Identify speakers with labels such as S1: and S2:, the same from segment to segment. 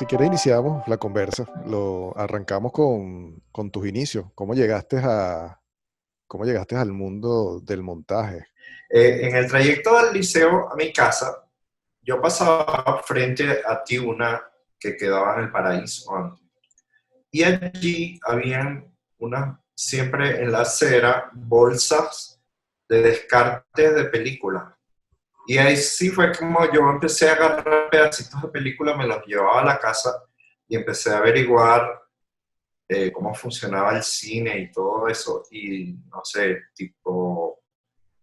S1: si quieres iniciamos la conversa. Lo arrancamos con tus inicios. ¿Cómo llegaste al mundo del montaje?
S2: En el trayecto del liceo a mi casa, yo pasaba frente a Tiuna, que quedaba en el Paraíso antes. Y allí habían siempre en la acera, bolsas de descartes de películas. Y ahí sí fue como yo empecé a agarrar pedacitos de película, me los llevaba a la casa y empecé a averiguar cómo funcionaba el cine y todo eso. Y no sé, tipo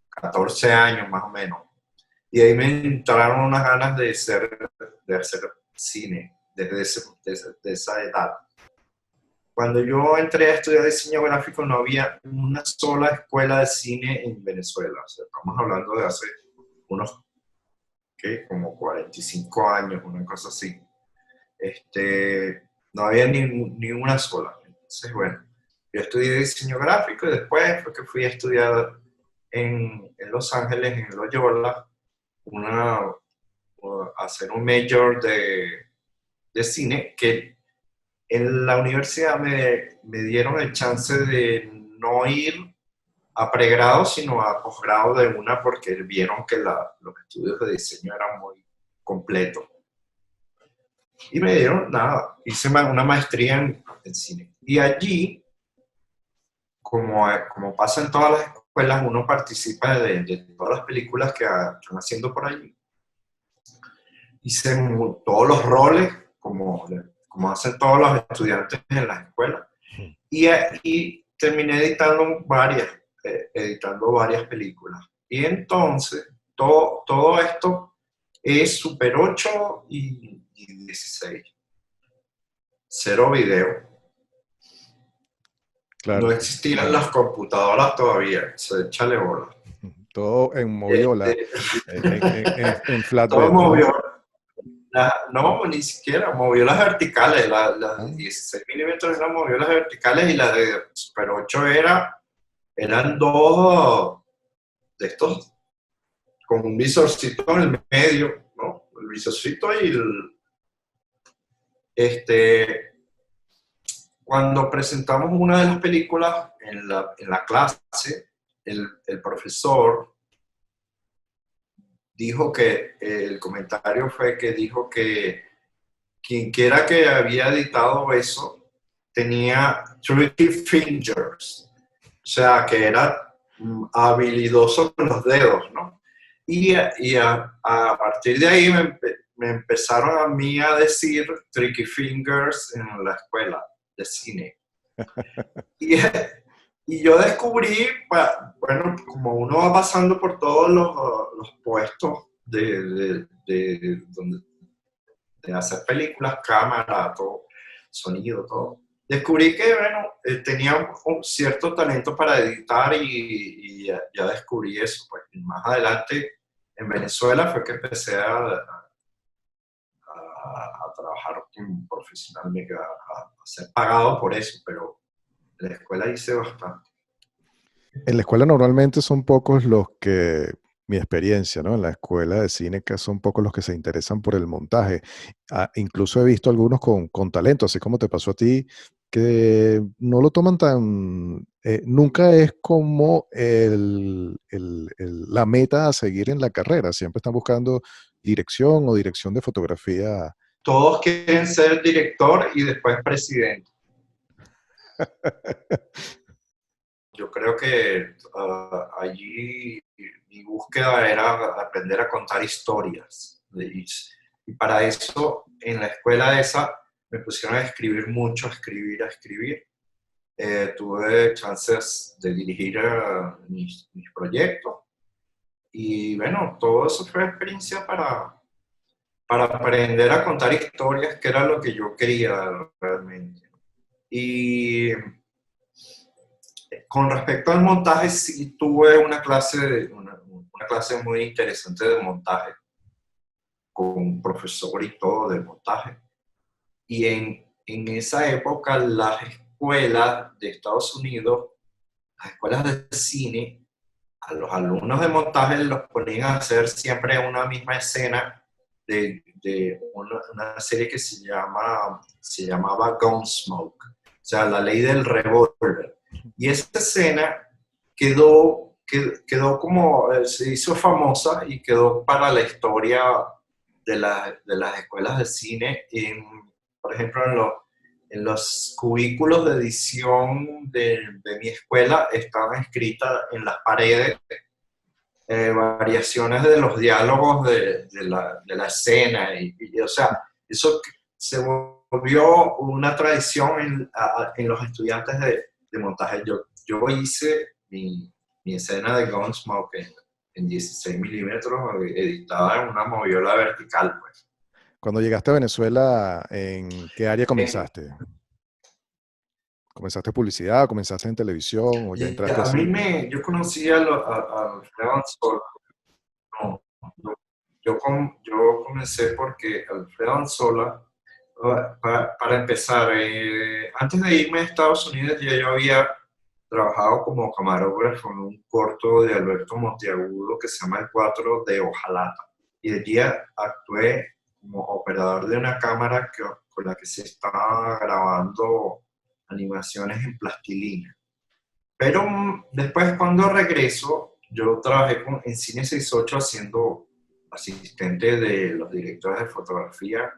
S2: 14 años más o menos. Y ahí me entraron unas ganas de hacer cine desde esa edad. Cuando yo entré a estudiar diseño gráfico no había una sola escuela de cine en Venezuela. O sea, estamos hablando de hace unos, ¿qué? Como 45 años, una cosa así. No había ni una sola. Entonces, bueno, yo estudié diseño gráfico y después fue que fui a estudiar en Los Ángeles, en Loyola, una, hacer un major de cine que en la universidad me dieron el chance de no ir a pregrado, sino a posgrado de una, porque vieron que los estudios de diseño eran muy completos. Y me dieron, nada, hice una maestría en cine. Y allí, como pasa en todas las escuelas, uno participa de todas las películas que están haciendo por allí. Hice todos los roles, como hacen todos los estudiantes en las escuelas. Y terminé editando varias películas. Y entonces, todo esto es Super 8 y 16. Cero video. No
S1: Claro,
S2: existían las computadoras todavía. Échale bola.
S1: todo en moviola,
S2: Este,
S1: en
S2: todo
S1: flatbed, ¿no?
S2: movió. No, ni siquiera. Movió las verticales. Las de
S1: Ah,
S2: 16 milímetros eran movió las verticales y las de Super 8 eran dos de estos con un visorcito en el medio, ¿no? El visorcito y este, cuando presentamos una de las películas en la clase, el profesor dijo el comentario fue que dijo que quien quiera que había editado eso tenía tricky fingers, o sea, que era habilidoso con los dedos, ¿no? Y a partir de ahí me empezaron a mí a decir tricky fingers en la escuela de cine. Y, y yo descubrí, bueno, como uno va pasando por todos los puestos de hacer películas, cámara, todo, sonido, todo. Descubrí que, bueno, tenía un cierto talento para editar y ya descubrí eso. Pues. Y más adelante, en Venezuela, fue que empecé a trabajar profesionalmente, a ser pagado por eso, pero en la escuela hice bastante.
S1: en la escuela normalmente son pocos mi experiencia, ¿no? En la escuela de cine que son pocos los que se interesan por el montaje. Incluso he visto algunos con talento, así como te pasó a ti, que no lo toman nunca es como la meta a seguir en la carrera, siempre están buscando dirección o dirección de fotografía.
S2: Todos quieren ser director y después presidente. Yo creo que allí mi búsqueda era aprender a contar historias. Y para eso, en la escuela esa, me pusieron a escribir mucho, a escribir. Tuve chances de dirigir mis proyectos. Y bueno, todo eso fue experiencia para aprender a contar historias, que era lo que yo quería realmente. Y con respecto al montaje, sí tuve una clase muy interesante de montaje, con un profesor y todo de montaje. Y en esa época las escuelas de Estados Unidos, las escuelas de cine, a los alumnos de montaje los ponían a hacer siempre una misma escena de una serie que se llamaba Gunsmoke, o sea, la ley del revólver. Y esa escena quedó como, se hizo famosa y quedó para la historia de las escuelas de cine, por ejemplo, en los cubículos de edición de mi escuela estaban escritas en las paredes variaciones de los diálogos de la escena, o sea, eso se volvió una tradición en los estudiantes de montaje. Yo hice mi escena de Gunsmoke en 16 milímetros, editada en una moviola vertical, pues.
S1: Cuando llegaste a Venezuela, ¿en qué área
S2: En-
S1: comenzaste? ¿Comenzaste publicidad? ¿Comenzaste en televisión? ¿O ya
S2: y
S1: entraste a
S2: a mí
S1: cine?
S2: yo conocí a Alfredo Anzola. No, no, yo comencé porque Alfredo Anzola, para empezar, antes de irme a Estados Unidos ya yo había trabajado como camarógrafo en un corto de Alberto Monteagudo que se llama El 4 de Ojalata. Y allí actué como operador de una cámara con la que se estaba grabando animaciones en plastilina. Pero después cuando regreso, yo trabajé en Cine 68 haciendo asistente de los directores de fotografía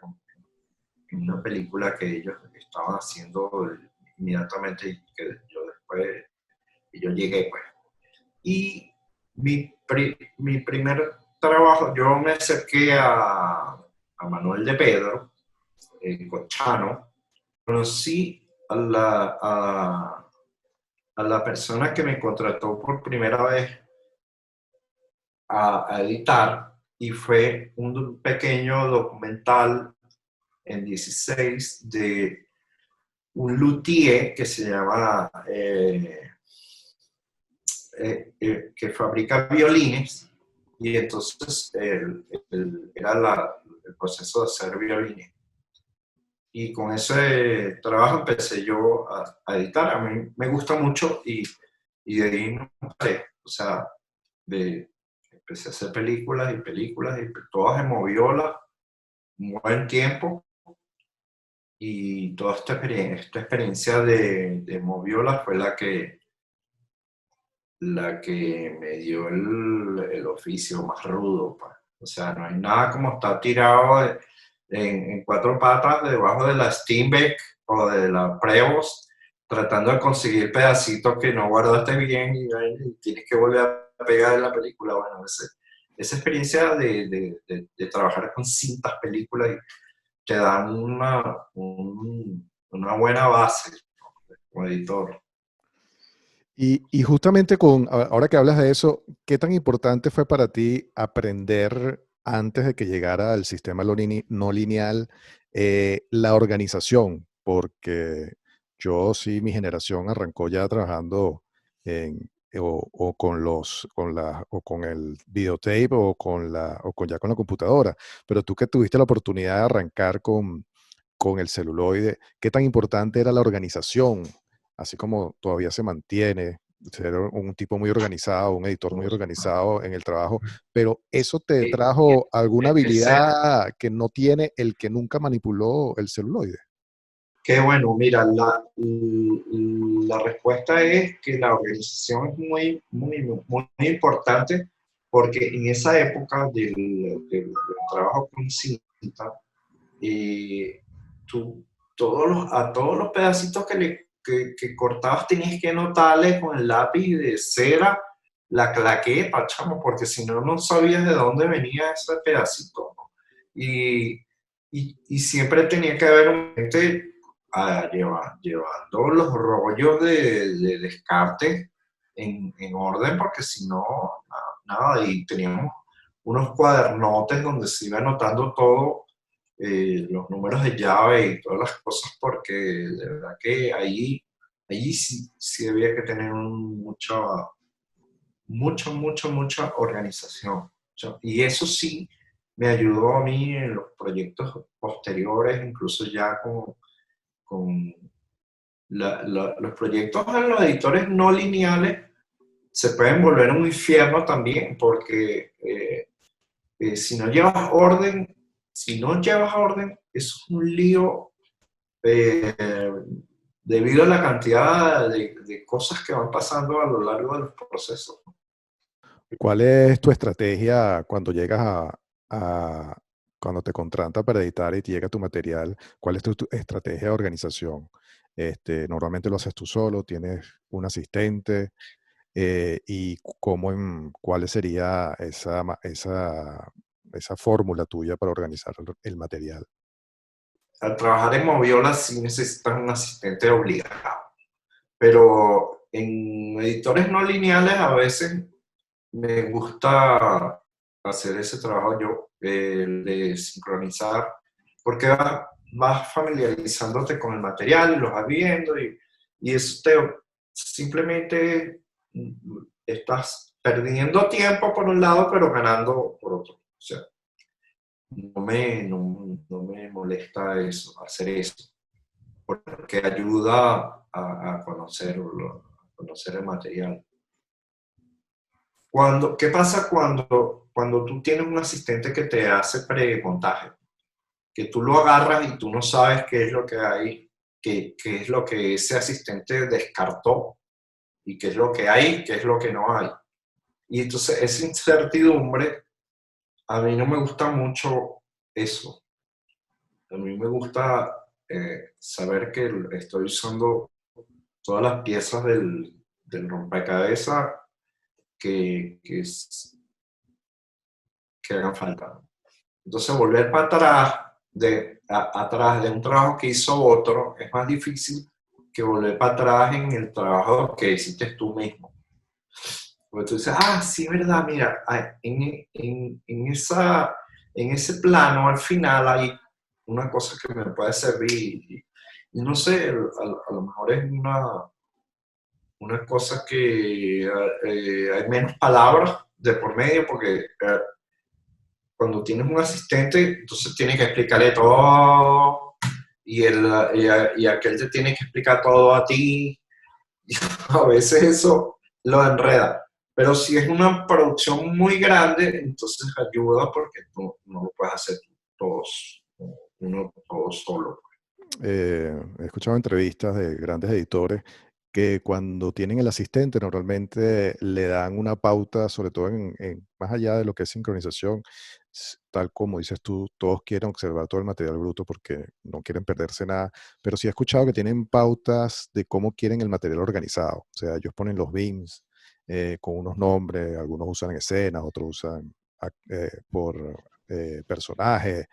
S2: en una película que ellos estaban haciendo inmediatamente y que yo después, y yo llegué pues. Y mi primer trabajo, yo me acerqué a Manuel de Pedro, Cochano, conocí a la persona que me contrató por primera vez a editar y fue un pequeño documental en 16 de un luthier que se llama, que fabrica violines y entonces era el proceso de hacer violines. Y con ese trabajo empecé yo a editar. A mí me gusta mucho y de ahí no paré. O sea, empecé a hacer películas y películas y todas en moviola, un buen tiempo. Y toda esta experiencia de moviola fue la que me dio el oficio más rudo. Pa. O sea, no hay nada como estar tirado en cuatro patas debajo de la Steenbeck o de la Prevost, tratando de conseguir pedacitos que no guardaste bien y tienes que volver a pegar en la película. Bueno, esa experiencia de trabajar con cintas películas te dan una buena base, ¿no? Como editor.
S1: Y justamente ahora que hablas de eso, ¿qué tan importante fue para ti aprender antes de que llegara al sistema no lineal la organización? Porque yo sí, mi generación arrancó ya trabajando o con o con el videotape ya con la computadora. Pero tú que tuviste la oportunidad de arrancar con el celuloide, ¿qué tan importante era la organización? Así como todavía se mantiene, ser un tipo muy organizado, un editor muy organizado en el trabajo, pero ¿eso te
S2: Y
S1: trajo alguna
S2: ese,
S1: habilidad que no tiene el que nunca manipuló el celuloide?
S2: qué bueno, mira, la respuesta es que la organización es muy importante porque en esa época del trabajo con cinta, eh, tú a todos los pedacitos que cortabas tenías que anotarle con el lápiz de cera la claqueta, chamo, porque si no, no sabías de dónde venía ese pedacito, ¿no? Y siempre tenía que haber un gente llevando los rollos de descarte en orden, porque si no, nada, y teníamos unos cuadernotes donde se iba anotando todo, los números de llave y todas las cosas, porque de verdad que ahí sí había que tener mucha organización. Y eso sí me ayudó a mí en los proyectos posteriores, incluso ya con los proyectos en los editores no lineales se pueden volver un infierno también, porque si no llevas orden, si no llevas orden, eso es un lío eh, debido a la cantidad de cosas que van pasando a lo largo de los procesos.
S1: ¿Cuál es tu estrategia cuando llegas cuando te contratan para editar y te llega tu material? ¿Cuál es tu estrategia de organización? Normalmente lo haces tú solo, tienes un asistente, y cuál sería esa fórmula tuya para organizar el material.
S2: Al trabajar en Moviola sí necesitas un asistente obligado, pero en editores no lineales a veces me gusta hacer ese trabajo yo, de sincronizar, porque vas familiarizándote con el material, lo vas viendo y eso simplemente estás perdiendo tiempo por un lado, pero ganando por otro. O sea, no me molesta eso, hacer eso, porque ayuda a conocer el material. ¿Qué pasa cuando tú tienes un asistente que te hace premontaje? Que tú lo agarras y tú no sabes qué es lo que hay, qué es lo que ese asistente descartó y qué es lo que hay, qué es lo que no hay. Y entonces esa incertidumbre, a mí no me gusta mucho eso. A mí me gusta saber que estoy usando todas las piezas del rompecabezas que que hagan falta. Entonces, volver para atrás atrás de un trabajo que hizo otro es más difícil que volver para atrás en el trabajo que hiciste tú mismo. Porque tú dices, ah, sí, verdad, mira, en ese plano al final hay una cosa que me puede servir. Y no sé, a lo mejor es una cosa que hay menos palabras de por medio porque cuando tienes un asistente, entonces tienes que explicarle todo y aquel te tiene que explicar todo a ti. Y a veces eso lo enreda. Pero si es una producción muy grande, entonces ayuda porque no lo puedes hacer todos, uno todo solo.
S1: He escuchado entrevistas de grandes editores que cuando tienen el asistente normalmente le dan una pauta, sobre todo más allá de lo que es sincronización, tal como dices tú, todos quieren observar todo el material bruto porque no quieren perderse nada, pero sí he escuchado que tienen pautas de cómo quieren el material organizado, o sea, ellos ponen los beams con unos nombres, algunos usan escenas, otros usan por personajes,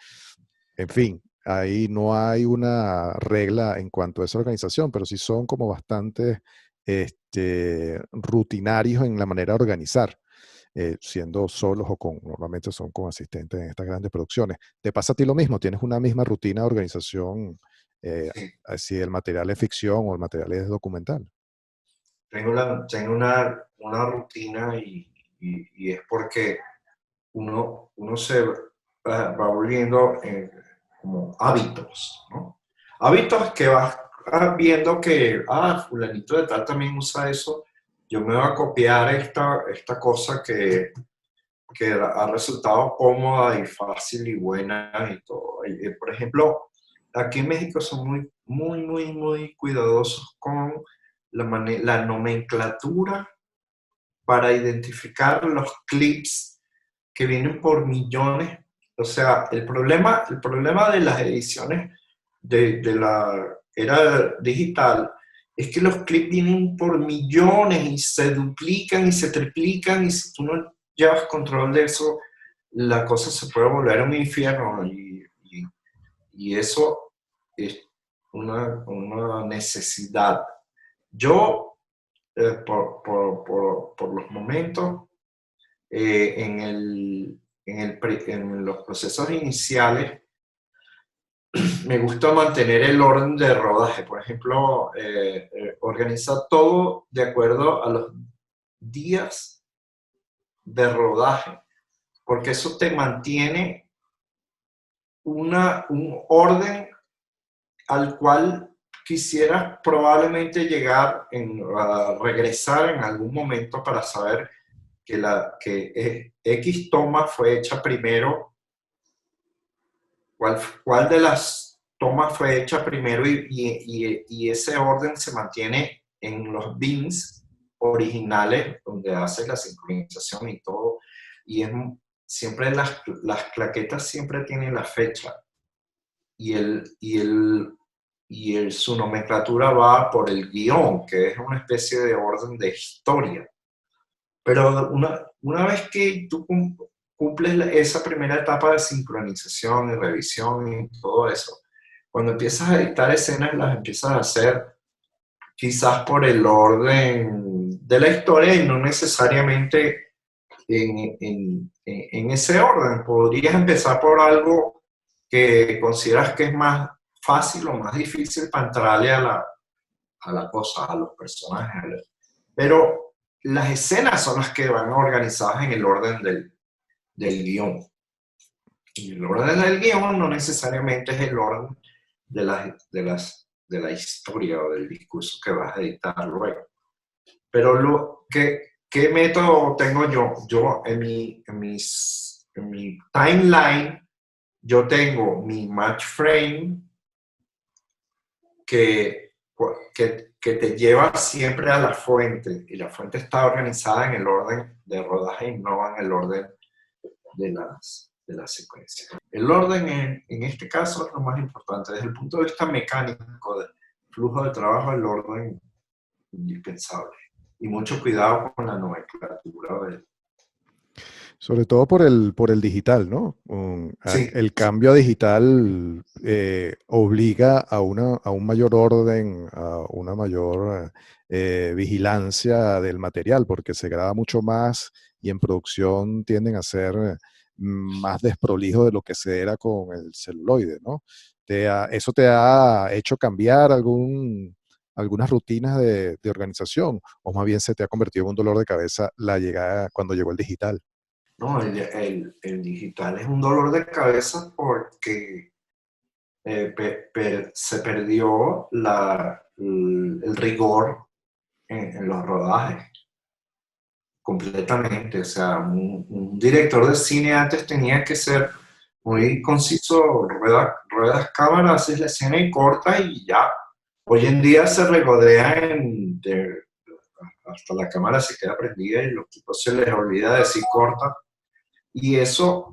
S1: en fin, ahí no hay una regla en cuanto a esa organización, pero sí son como bastante rutinarios en la manera de organizar, siendo solos o normalmente son con asistentes en estas grandes producciones. ¿Te pasa a ti lo mismo? ¿Tienes una misma rutina de organización, eh,
S2: Sí.
S1: si el material es ficción o el material es documental?
S2: Tengo una rutina y es porque uno se va volviendo como hábitos, ¿no? Hábitos que vas viendo que, fulanito de tal también usa eso, yo me voy a copiar esta cosa que ha resultado cómoda y fácil y buena y todo. Por ejemplo, aquí en México son muy cuidadosos con la nomenclatura para identificar los clips que vienen por millones. O sea, el problema de las ediciones de la era digital es que los clips vienen por millones y se duplican y se triplican y si tú no llevas control de eso, la cosa se puede volver un infierno y eso es una necesidad. Yo, por los momentos, en los procesos iniciales, me gusta mantener el orden de rodaje. Por ejemplo, organizar todo de acuerdo a los días de rodaje, porque eso te mantiene un orden al cual quisieras probablemente regresar en algún momento para saber que X toma fue hecha primero cuál de las tomas fue hecha primero y ese orden se mantiene en los bins originales donde hace la sincronización y todo. Y es, siempre las claquetas siempre tienen la fecha y, su nomenclatura va por el guión, que es una especie de orden de historia. Pero una vez que tú cumples esa primera etapa de sincronización y revisión y todo eso, cuando empiezas a editar escenas, las empiezas a hacer quizás por el orden de la historia y no necesariamente en ese orden. Podrías empezar por algo que consideras que es más fácil o más difícil para entrarle a la cosa, a los personajes. Pero las escenas son las que van organizadas en el orden del guión. Y el orden del guión no necesariamente es el orden de la historia o del discurso que vas a editar luego. Pero ¿qué método tengo yo? Yo en mi timeline, yo tengo mi match frame que, que te lleva siempre a la fuente, y la fuente está organizada en el orden de rodaje y no en el orden de las secuencias. El orden en este caso es lo más importante. Desde el punto de vista mecánico, del flujo de trabajo, el orden es indispensable. Y mucho cuidado con la nomenclatura.
S1: Sobre todo por el digital, ¿no?
S2: Sí,
S1: El cambio digital obliga a, a un mayor orden, a una mayor vigilancia del material, porque se graba mucho más y en producción tienden a ser más desprolijo de lo que se era con el celuloide, ¿no? ¿Eso te ha hecho cambiar algunas rutinas de organización o más bien se te ha convertido en un dolor de cabeza la llegada cuando llegó el digital?
S2: no, el digital es un dolor de cabeza porque se perdió el rigor en los rodajes completamente. O sea, un director de cine antes tenía que ser muy conciso, ruedas cámaras, haces la escena y corta y ya. Hoy en día se regodea hasta la cámara se queda prendida y los tipos se les olvida decir corta. Y eso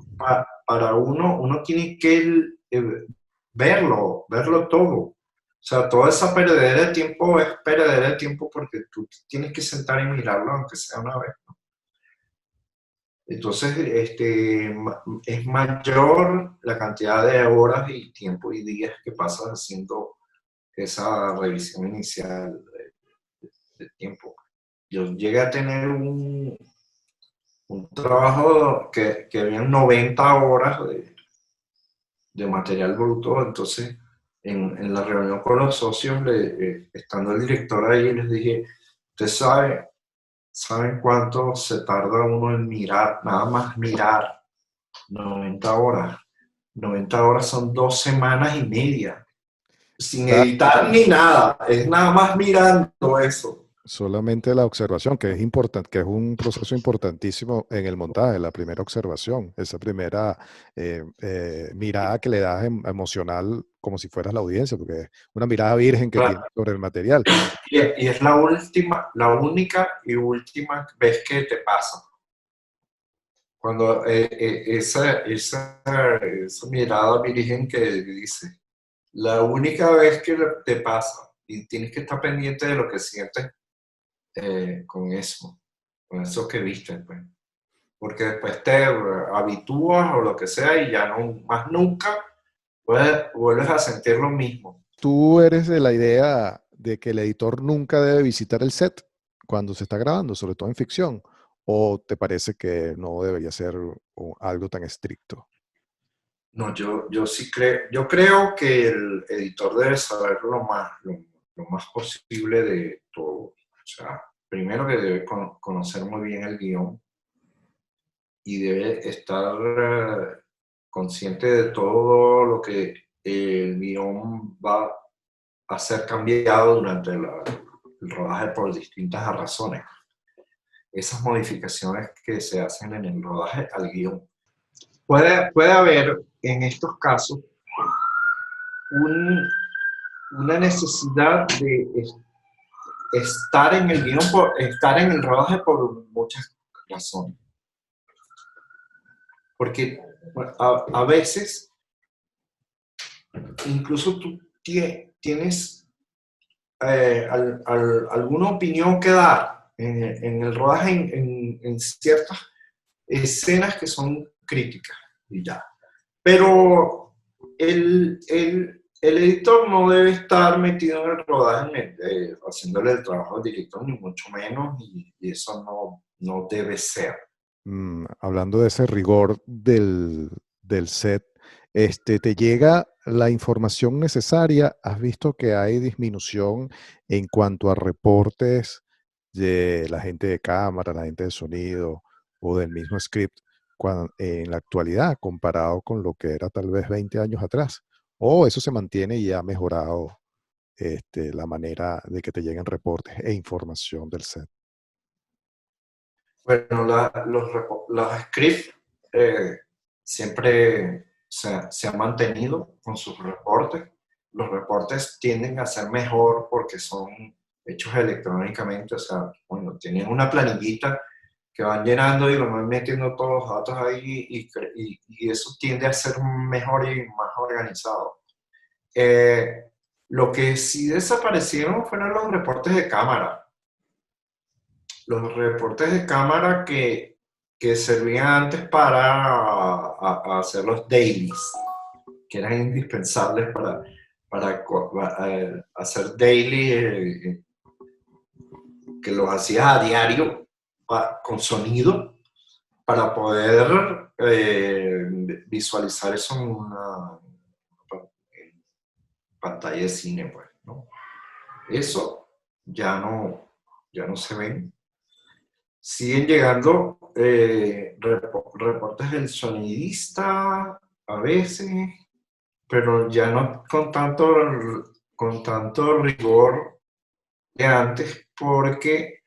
S2: para uno tiene que verlo todo. O sea, toda esa perdedera de tiempo es perder de tiempo porque tú tienes que sentar y mirarlo aunque sea una vez. Entonces, es mayor la cantidad de horas y tiempo y días que pasas haciendo esa revisión inicial de tiempo. Yo llegué a tener un trabajo que habían 90 horas de material bruto, entonces en la reunión con los socios, estando el director ahí, les dije, ¿ustedes saben cuánto se tarda uno en mirar, nada más mirar 90 horas? 90 horas son 2 semanas y media, sin
S1: Claro,
S2: editar ni nada, es nada más mirando eso.
S1: solamente la observación, que es importante, que es un proceso importantísimo en el montaje, la primera observación, esa primera mirada que le das emocional como si fueras la audiencia, porque es una mirada virgen que
S2: Claro.
S1: tienes sobre el material.
S2: Y es la única y última vez que te pasa. Cuando esa mirada virgen que dice, la única vez que te pasa y tienes que estar pendiente de lo que sientes con eso que viste, pues. Porque después te habitúas o lo que sea y ya no, más nunca vuelves a sentir lo mismo.
S1: ¿Tú eres de la idea de que el editor nunca debe visitar el set cuando se está grabando, sobre todo en ficción? ¿O te parece que no debería ser algo tan estricto?
S2: No, yo sí creo, yo creo que el editor debe saber lo más posible de todo. O sea, primero que debe conocer muy bien el guión y debe estar consciente de todo lo que el guión va a ser cambiado durante el rodaje por distintas razones. Esas modificaciones que se hacen en el rodaje al guión. Puede haber en estos casos un- una necesidad de estar en el guión, por, estar en el rodaje por muchas razones. Porque a veces incluso tú tienes alguna opinión que dar en el rodaje en ciertas escenas que son críticas y ya. Pero el editor no debe estar metido en el rodaje haciéndole el trabajo al director, ni mucho menos, y eso no debe ser.
S1: Hablando de ese rigor del set, ¿te llega la información necesaria? ¿Has visto que hay disminución en cuanto a reportes de la gente de cámara, la gente de sonido o del mismo script en la actualidad comparado con lo que era tal vez 20 años atrás? ¿O eso se mantiene y ha mejorado la manera de que te lleguen reportes e información del set?
S2: Bueno, los scripts siempre se han mantenido con sus reportes. Los reportes tienden a ser mejor porque son hechos electrónicamente, o sea, bueno, tienen una planillita que van llenando y lo van metiendo todos los datos ahí y eso tiende a ser mejor y más organizado. Eh, lo que sí desaparecieron fueron los reportes de cámara. Los reportes de cámara que servían antes para a hacer los dailies, que eran indispensables para hacer daily, que los hacías a diario con sonido para poder visualizar eso en una pantalla de cine, pues, ¿no? Eso ya no se ve. Siguen llegando reportes del sonidista a veces, pero ya no con tanto rigor de antes, porque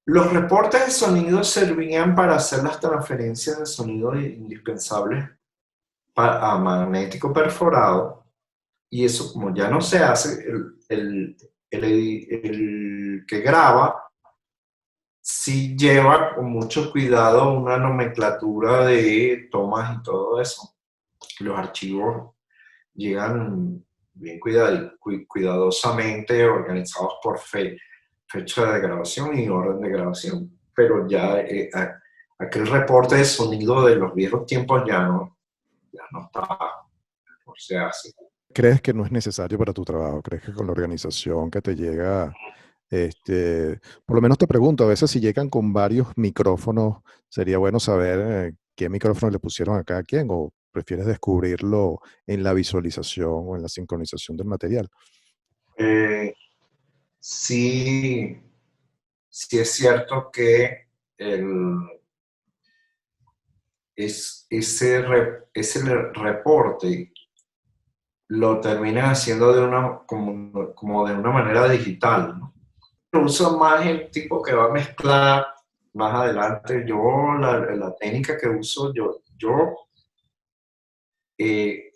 S2: los reportes de sonido servían para hacer las transferencias de sonido indispensables a magnético perforado, y eso como ya no se hace, el que graba sí lleva con mucho cuidado una nomenclatura de tomas y todo eso. Los archivos llegan bien cuidadosamente organizados por fecha de grabación y orden de grabación, pero ya aquel reporte de sonido de los viejos tiempos ya no está, no se hace.
S1: ¿Crees que no es necesario para tu trabajo? ¿Crees que con la organización que te llega, por lo menos te pregunto, a veces si llegan con varios micrófonos, sería bueno saber qué micrófono le pusieron a cada quien o prefieres descubrirlo en la visualización o en la sincronización del material?
S2: Eh, sí, sí es cierto que el, ese reporte lo terminan haciendo como de una manera digital, ¿no? Uso más el tipo que va a mezclar más adelante. La técnica que uso,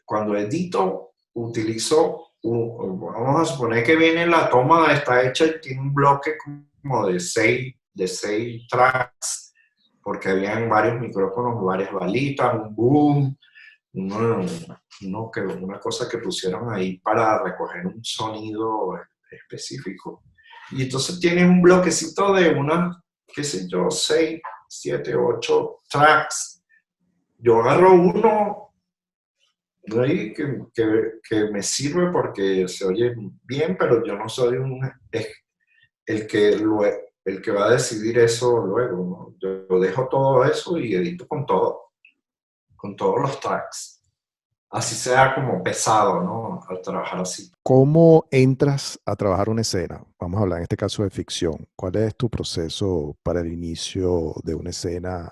S2: cuando edito, utilizo, vamos a suponer que viene la toma, está hecha y tiene un bloque como de seis tracks, porque habían varios micrófonos, varias balitas, un boom, uno, una cosa que pusieron ahí para recoger un sonido específico. Y entonces tienes un bloquecito de unas, qué sé yo, 6, 7, 8 tracks. Yo agarro uno de ahí que me sirve porque se oye bien, pero yo no soy el, que el que va a decidir eso luego, ¿no? Yo dejo todo eso y edito con todos los tracks. Así sea como pesado, ¿no? Al trabajar así.
S1: ¿Cómo entras a trabajar una escena? Vamos a hablar en este caso de ficción. ¿Cuál es tu proceso para el inicio de una escena?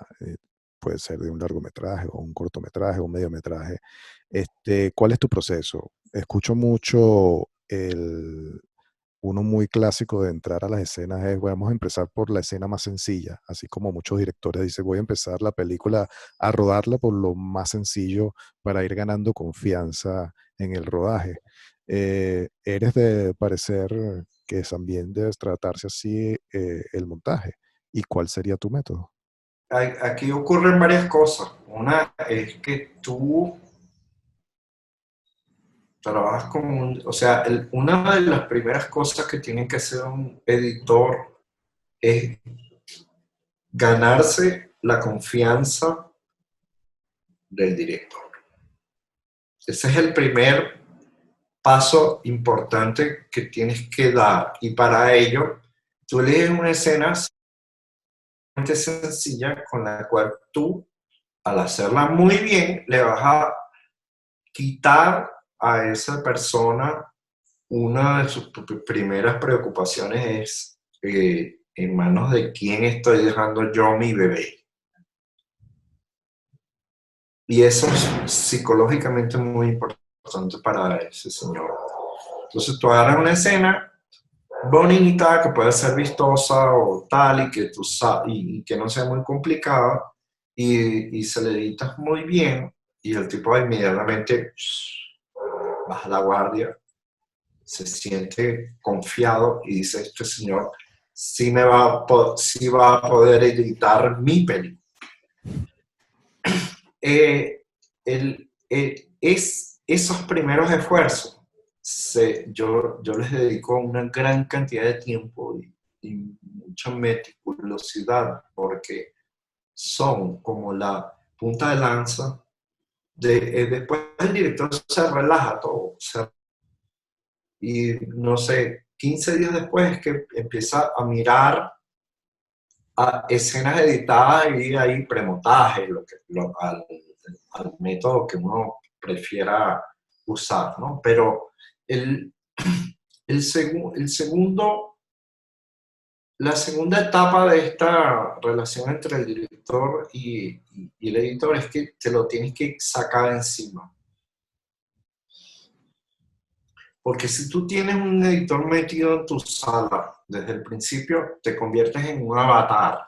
S1: Puede ser de un largometraje o un cortometraje o un mediometraje. ¿Cuál es tu proceso? Escucho mucho uno muy clásico de entrar a las escenas es, "Bueno, vamos a empezar por la escena más sencilla", así como muchos directores dicen, voy a empezar la película a rodarla por lo más sencillo para ir ganando confianza en el rodaje. ¿Eres de parecer que también debe tratarse así el montaje? ¿Y cuál sería tu método?
S2: Aquí ocurren varias cosas. Una es que tú trabajas como o sea, una de las primeras cosas que tiene que hacer un editor es ganarse la confianza del director. Ese es el primer paso importante que tienes que dar. Y para ello, tú eliges una escena sencilla con la cual tú, al hacerla muy bien, le vas a quitar a esa persona una de sus primeras preocupaciones es en manos de quién estoy dejando yo mi bebé. Y eso es psicológicamente muy importante para ese señor. Entonces tú agarras una escena bonita, que puede ser vistosa o tal, y que, y que no sea muy complicada, y se le editas muy bien, y el tipo inmediatamente baja la guardia, se siente confiado y dice, este señor sí va a poder editar mi película. Esos primeros esfuerzos, yo les dedico una gran cantidad de tiempo y mucha meticulosidad, porque son como la punta de lanza. Después el director se relaja todo, y no sé, 15 días después es que empieza a mirar a escenas editadas y ahí premontaje, al método que uno prefiera usar, ¿no? Pero el, el segundo, la segunda etapa de esta relación entre el director y el editor es que te lo tienes que sacar de encima. Porque si tú tienes un editor metido en tu sala desde el principio, te conviertes en un avatar,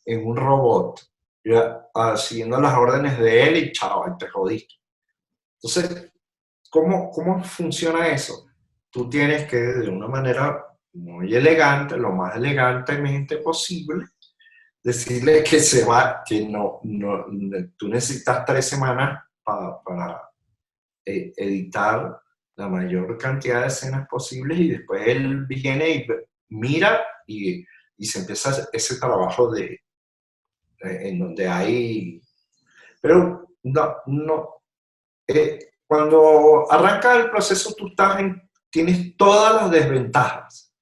S2: en un robot, ya, siguiendo las órdenes de él y chao, te jodiste. Entonces, ¿cómo funciona eso? Tú tienes que, de una manera muy elegante, lo más elegantemente posible, decirle que se va, que tú necesitas 3 semanas para editar la mayor cantidad de escenas posibles, y después él viene y mira y se empieza ese trabajo en donde hay... Pero cuando arranca el proceso tú tienes todas las desventajas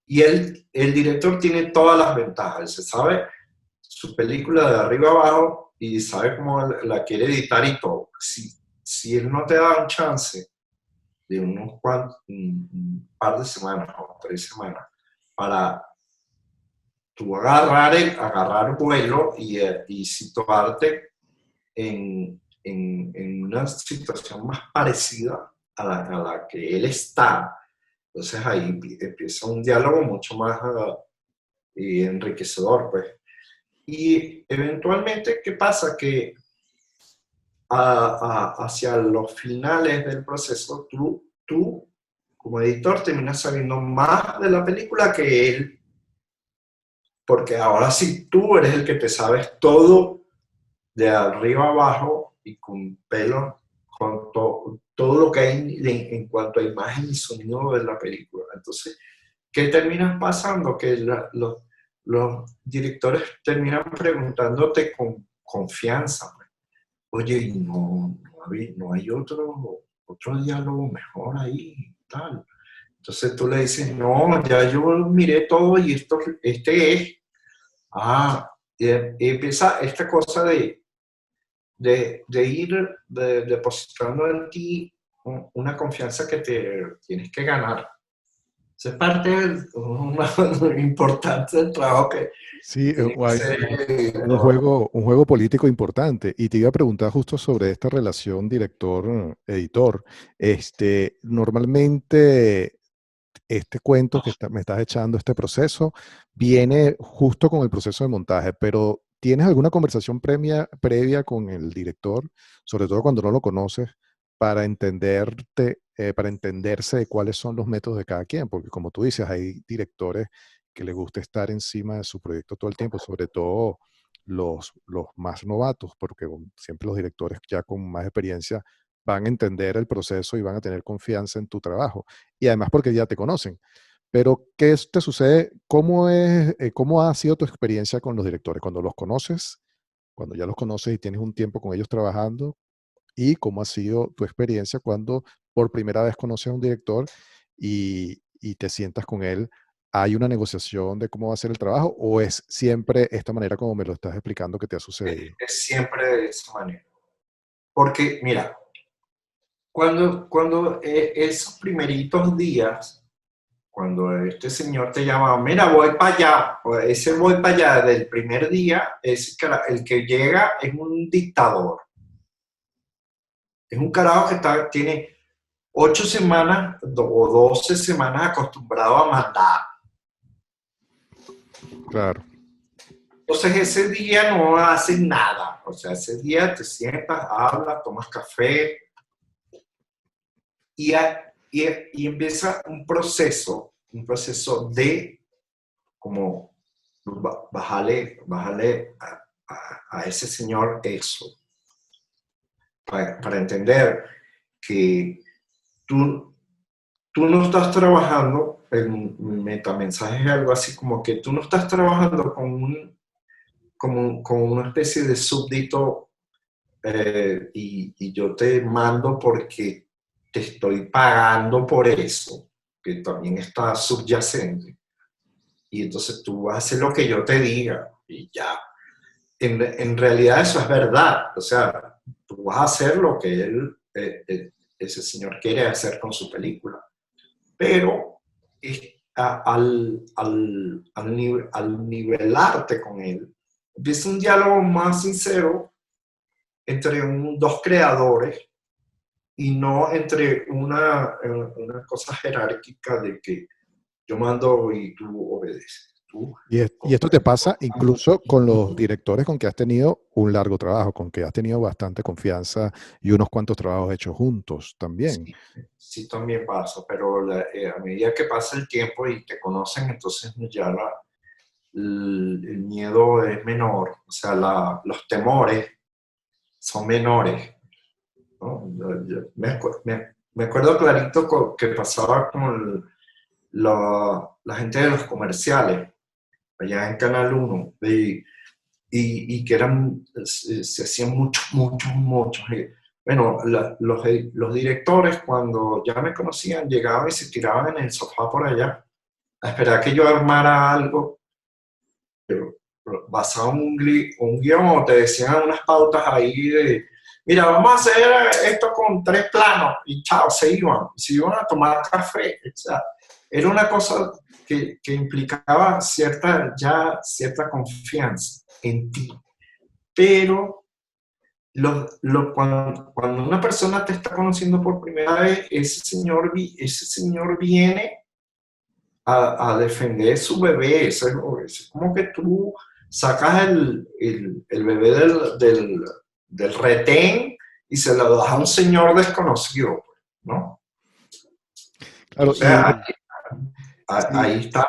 S2: y el director tiene todas las ventajas. Él se sabe su película de arriba abajo y sabe cómo la quiere editar y todo. Si él no te da un chance de un par de semanas o 3 semanas para tú agarrar vuelo y situarte en una situación más parecida a la que él está. Entonces ahí empieza un diálogo mucho más enriquecedor, pues. Y eventualmente, ¿qué pasa? Que hacia los finales del proceso, tú como editor terminas sabiendo más de la película que él, porque ahora sí tú eres el que te sabes todo de arriba abajo y con pelo, con todo lo que hay en cuanto a imagen y sonido de la película. Entonces, ¿qué termina pasando? Que los directores terminan preguntándote con confianza, oye, y no hay otro diálogo mejor ahí, tal. Entonces tú le dices, no, ya yo miré todo y este es. Y empieza esta cosa de ir depositando en ti una confianza que te tienes que ganar. Esa es parte importante del trabajo que
S1: Sí,
S2: tiene que
S1: hay
S2: ser el
S1: un
S2: editor.
S1: juego político importante. Y te iba a preguntar justo sobre esta relación director-editor. Normalmente este cuento que me estás echando, este proceso, viene justo con el proceso de montaje, pero ¿tienes alguna conversación previa con el director, sobre todo cuando no lo conoces, para para entenderse de cuáles son los métodos de cada quien? Porque como tú dices, hay directores que les gusta estar encima de su proyecto todo el tiempo, sobre todo los más novatos, porque siempre los directores ya con más experiencia van a entender el proceso y van a tener confianza en tu trabajo. Y además porque ya te conocen. Pero, ¿qué te sucede? ¿Cómo ha sido tu experiencia con los directores? Cuando los conoces, cuando ya los conoces y tienes un tiempo con ellos trabajando, y cómo ha sido tu experiencia cuando por primera vez conoces a un director y te sientas con él. ¿Hay una negociación de cómo va a ser el trabajo o es siempre esta manera como me lo estás explicando que te ha sucedido?
S2: Es siempre de esa manera. Porque, mira, cuando esos primeritos días, cuando este señor te llama, mira, voy para allá, o ese voy para allá del primer día, el que llega es un dictador. Es un carajo que tiene 8 semanas o 12 semanas acostumbrado a mandar.
S1: Claro,
S2: Entonces ese día no haces nada. O sea, ese día te sientas, hablas, tomas café y, y empieza un proceso de como bajarle a ese señor eso, para entender que tú, tú no estás trabajando, el metamensaje es algo así como que tú no estás trabajando con una especie de súbdito y yo te mando porque te estoy pagando por eso, que también está subyacente. Y entonces tú haces lo que yo te diga y ya. En realidad eso es verdad. O sea, tú vas a hacer lo que ese señor quiere hacer con su película. Pero al nivelarte con él, empieza un diálogo más sincero entre dos creadores y no entre una cosa jerárquica de que yo mando y tú obedeces. Tú,
S1: y esto te pasa incluso con los directores con que has tenido un largo trabajo, con que has tenido bastante confianza y unos cuantos trabajos hechos juntos también.
S2: sí, sí también pasa, pero a medida que pasa el tiempo y te conocen, entonces ya el miedo es menor, o sea, los temores son menores, ¿no? Me acuerdo clarito que pasaba con la gente de los comerciales, allá en Canal 1, y que se hacían muchos. Bueno, los directores cuando ya me conocían llegaban y se tiraban en el sofá por allá a esperar que yo armara algo basado en un guión o te decían unas pautas ahí de, mira, vamos a hacer esto con 3 planos y chao, se iban a tomar café. O sea, era una cosa que implicaba cierta confianza en ti. Pero cuando una persona te está conociendo por primera vez, ese señor viene a defender su bebé. Es como que tú sacas el bebé del retén y se lo das a un señor desconocido, ¿no?
S1: Claro,
S2: Entonces
S1: y
S2: ahí
S1: sí,
S2: está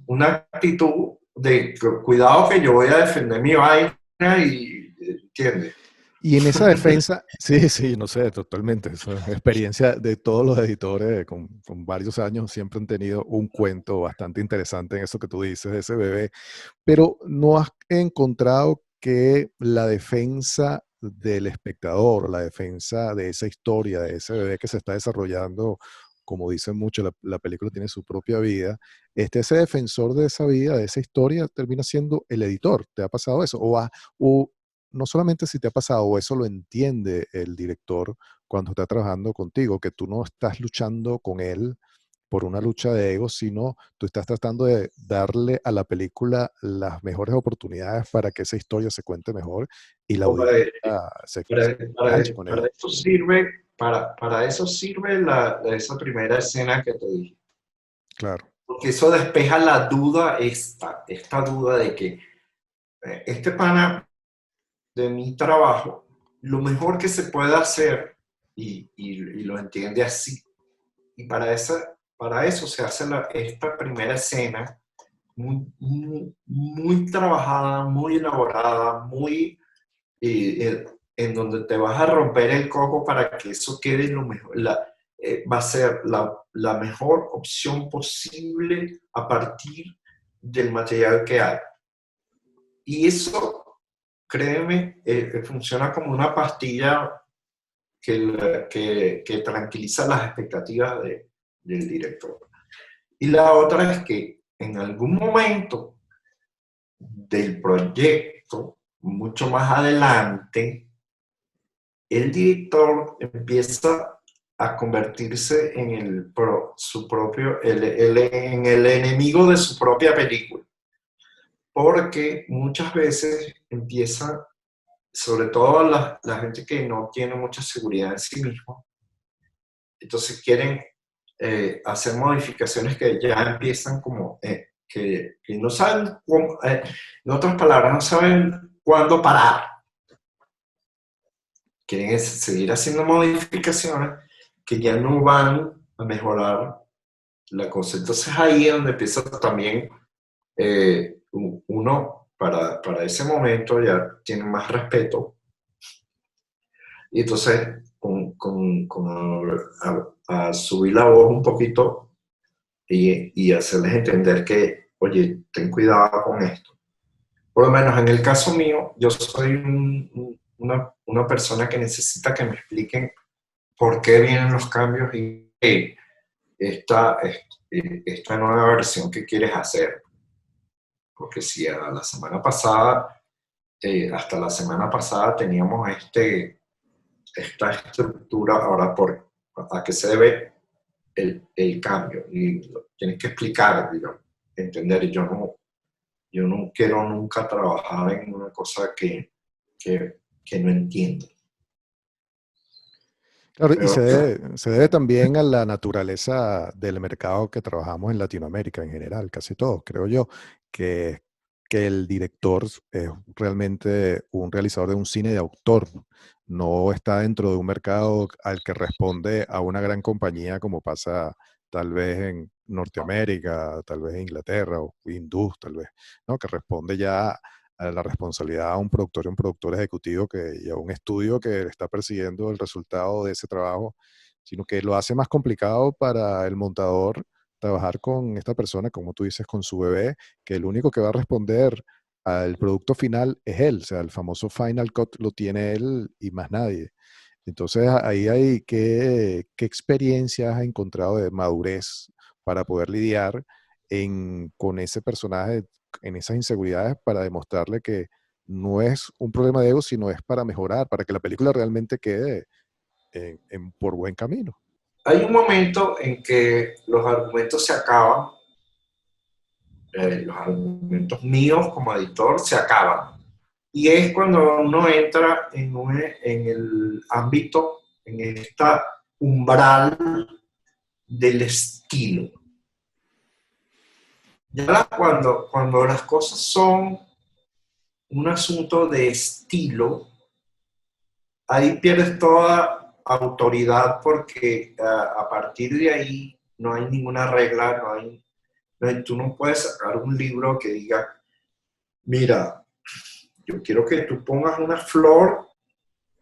S2: una actitud de cuidado que yo voy a defender mi vaina y, ¿entiendes?
S1: y en esa defensa, sí, sí, no sé, totalmente. Esa experiencia de todos los editores con varios años siempre han tenido un cuento bastante interesante en eso que tú dices de ese bebé, pero ¿no has encontrado que la defensa del espectador, la defensa de esa historia, de ese bebé que se está desarrollando, como dicen mucho, la película tiene su propia vida, ese defensor de esa vida, de esa historia, termina siendo el editor? ¿Te ha pasado eso? O no solamente si te ha pasado, o eso lo entiende el director cuando está trabajando contigo, que tú no estás luchando con él por una lucha de ego, sino tú estás tratando de darle a la película las mejores oportunidades para que esa historia se cuente mejor y la audiencia
S2: Para,
S1: se
S2: para,
S1: enganche con
S2: para
S1: ella.
S2: eso sirve, para eso sirve esa primera escena que te dije.
S1: claro,
S2: Porque eso despeja la duda, esta duda de que este pana de mi trabajo, lo mejor que se puede hacer, y lo entiende así, y para eso se hace esta primera escena muy trabajada, muy elaborada, en donde te vas a romper el coco para que eso quede lo mejor, va a ser la mejor opción posible a partir del material que hay. Y eso, créeme, funciona como una pastilla que tranquiliza las expectativas del director. Y la otra es que en algún momento del proyecto, mucho más adelante, el director empieza a convertirse en en el enemigo de su propia película. Porque muchas veces empieza, sobre todo la gente que no tiene mucha seguridad en sí mismo, entonces quieren hacer modificaciones que ya empiezan como, que no saben cómo, en otras palabras, no saben cuándo parar. Quieren seguir haciendo modificaciones que ya no van a mejorar la cosa. Entonces ahí es donde empieza también uno, para ese momento ya tiene más respeto. Y entonces, a subir la voz un poquito y hacerles entender que, oye, ten cuidado con esto. Por lo menos en el caso mío, yo soy una persona que necesita que me expliquen por qué vienen los cambios y esta nueva versión que quieres hacer. Porque si a la semana pasada, hasta la semana pasada teníamos esta estructura, ahora a qué se debe el cambio. Y tienes que explicar, digamos, entender. Yo no quiero nunca trabajar en una cosa que no entiendo.
S1: claro, y
S2: Pero
S1: se debe también a la naturaleza del mercado que trabajamos en Latinoamérica en general, casi todos, creo yo, que, que el director es realmente un realizador de un cine de autor, no está dentro de un mercado al que responde a una gran compañía como pasa tal vez en Norteamérica, tal vez en Inglaterra o Hindú, tal vez, ¿no? Que responde ya a la responsabilidad a un productor y un productor ejecutivo y a un estudio que está persiguiendo el resultado de ese trabajo, sino que lo hace más complicado para el montador trabajar con esta persona, como tú dices, con su bebé, que el único que va a responder al producto final es él, o sea, el famoso Final Cut lo tiene él y más nadie. Entonces ahí hay qué experiencias has encontrado de madurez para poder lidiar con ese personaje, en esas inseguridades, para demostrarle que no es un problema de ego, sino es para mejorar, para que la película realmente quede por buen camino.
S2: hay un momento en que los argumentos se acaban, los argumentos míos como editor se acaban. Y es cuando uno entra en el ámbito, en esta umbral del estilo. Ya cuando las cosas son un asunto de estilo, ahí pierdes toda autoridad porque a partir de ahí no hay ninguna regla, tú no puedes sacar un libro que diga, mira, yo quiero que tú pongas una flor,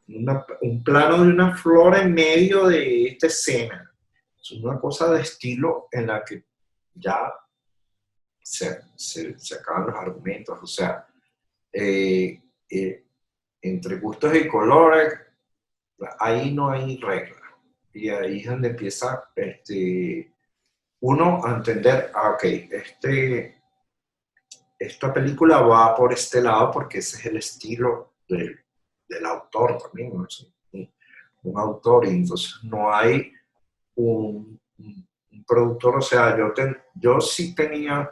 S2: un plano de una flor en medio de esta escena. Es una cosa de estilo en la que ya se acaban los argumentos. O sea, eh, eh, entre gustos y colores, ahí no hay regla. Y ahí es donde empieza uno a entender, ok, esta película va por este lado porque ese es el estilo del autor también, ¿no? Es un autor, y entonces no hay un productor. O sea, yo sí tenía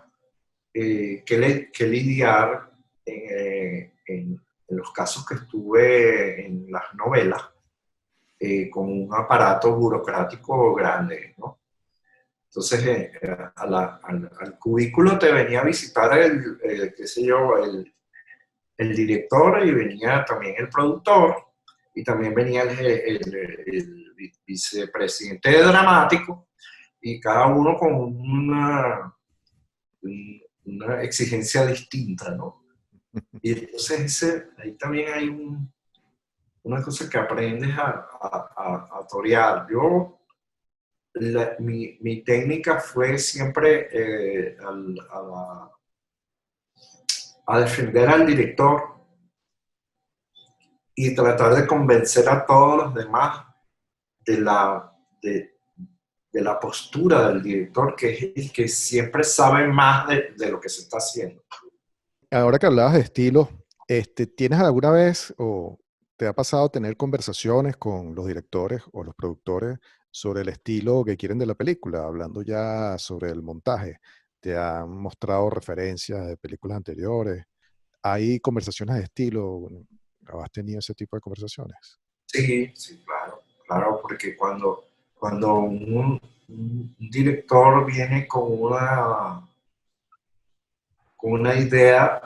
S2: que lidiar en los casos que estuve en las novelas con un aparato burocrático grande, ¿no? Entonces, al cubículo te venía a visitar qué sé yo, el director, y venía también el productor, y también venía el vicepresidente de dramático, y cada uno con una exigencia distinta, ¿no? Y entonces ahí también hay una cosa que aprendes a torear. Mi técnica fue siempre a defender al director y tratar de convencer a todos los demás de de, de la postura del director, que es el que siempre sabe más de lo que se está haciendo.
S1: Ahora que hablabas de estilo, ¿tienes alguna vez o te ha pasado tener conversaciones con los directores o los productores sobre el estilo que quieren de la película, hablando ya sobre el montaje? ¿Te han mostrado referencias de películas anteriores? ¿Hay conversaciones de estilo? ¿Has tenido ese tipo de conversaciones?
S2: Sí, sí, claro, claro, porque cuando un director viene con una idea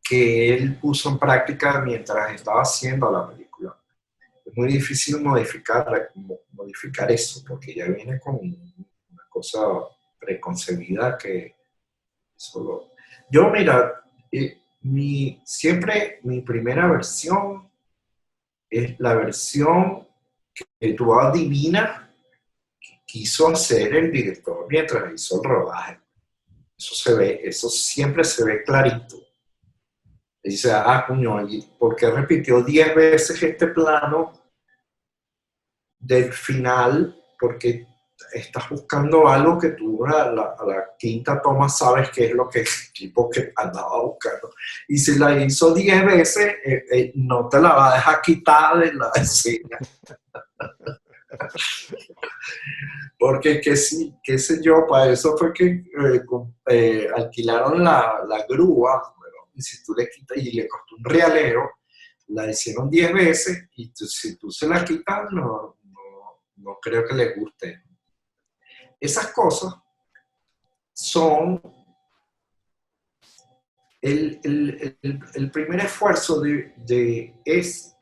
S2: que él puso en práctica mientras estaba haciendo la película, es muy difícil modificar eso, porque ya viene con una cosa preconcebida que solo... Yo, mira, siempre mi primera versión es la versión que tú adivinas que quiso hacer el director mientras hizo el rodaje. Eso se ve, eso siempre se ve clarito. Y dice, coño, ¿por qué repitió 10 veces este plano del final? Porque estás buscando algo que tú a la quinta toma sabes qué es lo que el tipo que andaba buscando. Y si la hizo 10 veces, no te la va a dejar quitar de la escena. Porque qué sé yo, para eso fue que alquilaron la grúa, bueno, y si tú le quitas, y le costó un realero, la hicieron 10 veces, y si tú se la quitas, no creo que le guste. Esas cosas son el primer esfuerzo es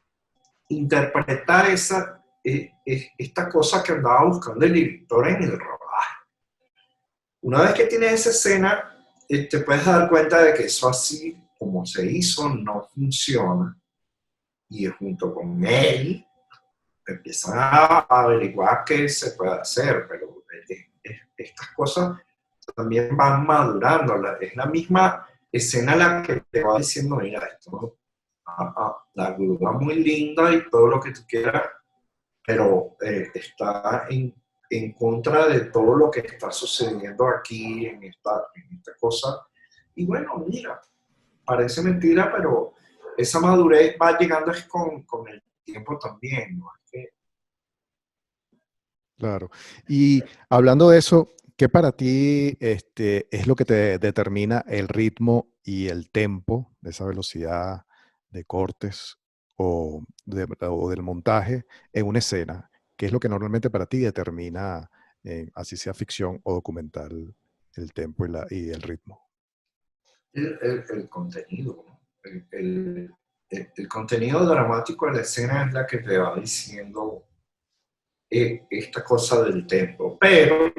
S2: interpretar esta cosa que andaba buscando el director en el rodaje. Una vez que tienes esa escena, te puedes dar cuenta de que eso así como se hizo no funciona, y junto con él empiezan a averiguar qué se puede hacer, pero estas cosas también van madurando. Es la misma escena la que te va diciendo, mira, esto, la grúa muy linda y todo lo que tú quieras, pero está en contra de todo lo que está sucediendo aquí en esta cosa. Y bueno, mira, parece mentira, pero esa madurez va llegando es con el tiempo también, ¿no? Es que,
S1: Claro. Y hablando de eso, ¿qué para ti es lo que te determina el ritmo y el tempo de esa velocidad de cortes o del montaje en una escena? ¿Qué es lo que normalmente para ti determina, así sea ficción o documental, el tempo y el ritmo?
S2: el contenido, ¿no? El contenido dramático de la escena es la que te va diciendo esta cosa del tempo. Pero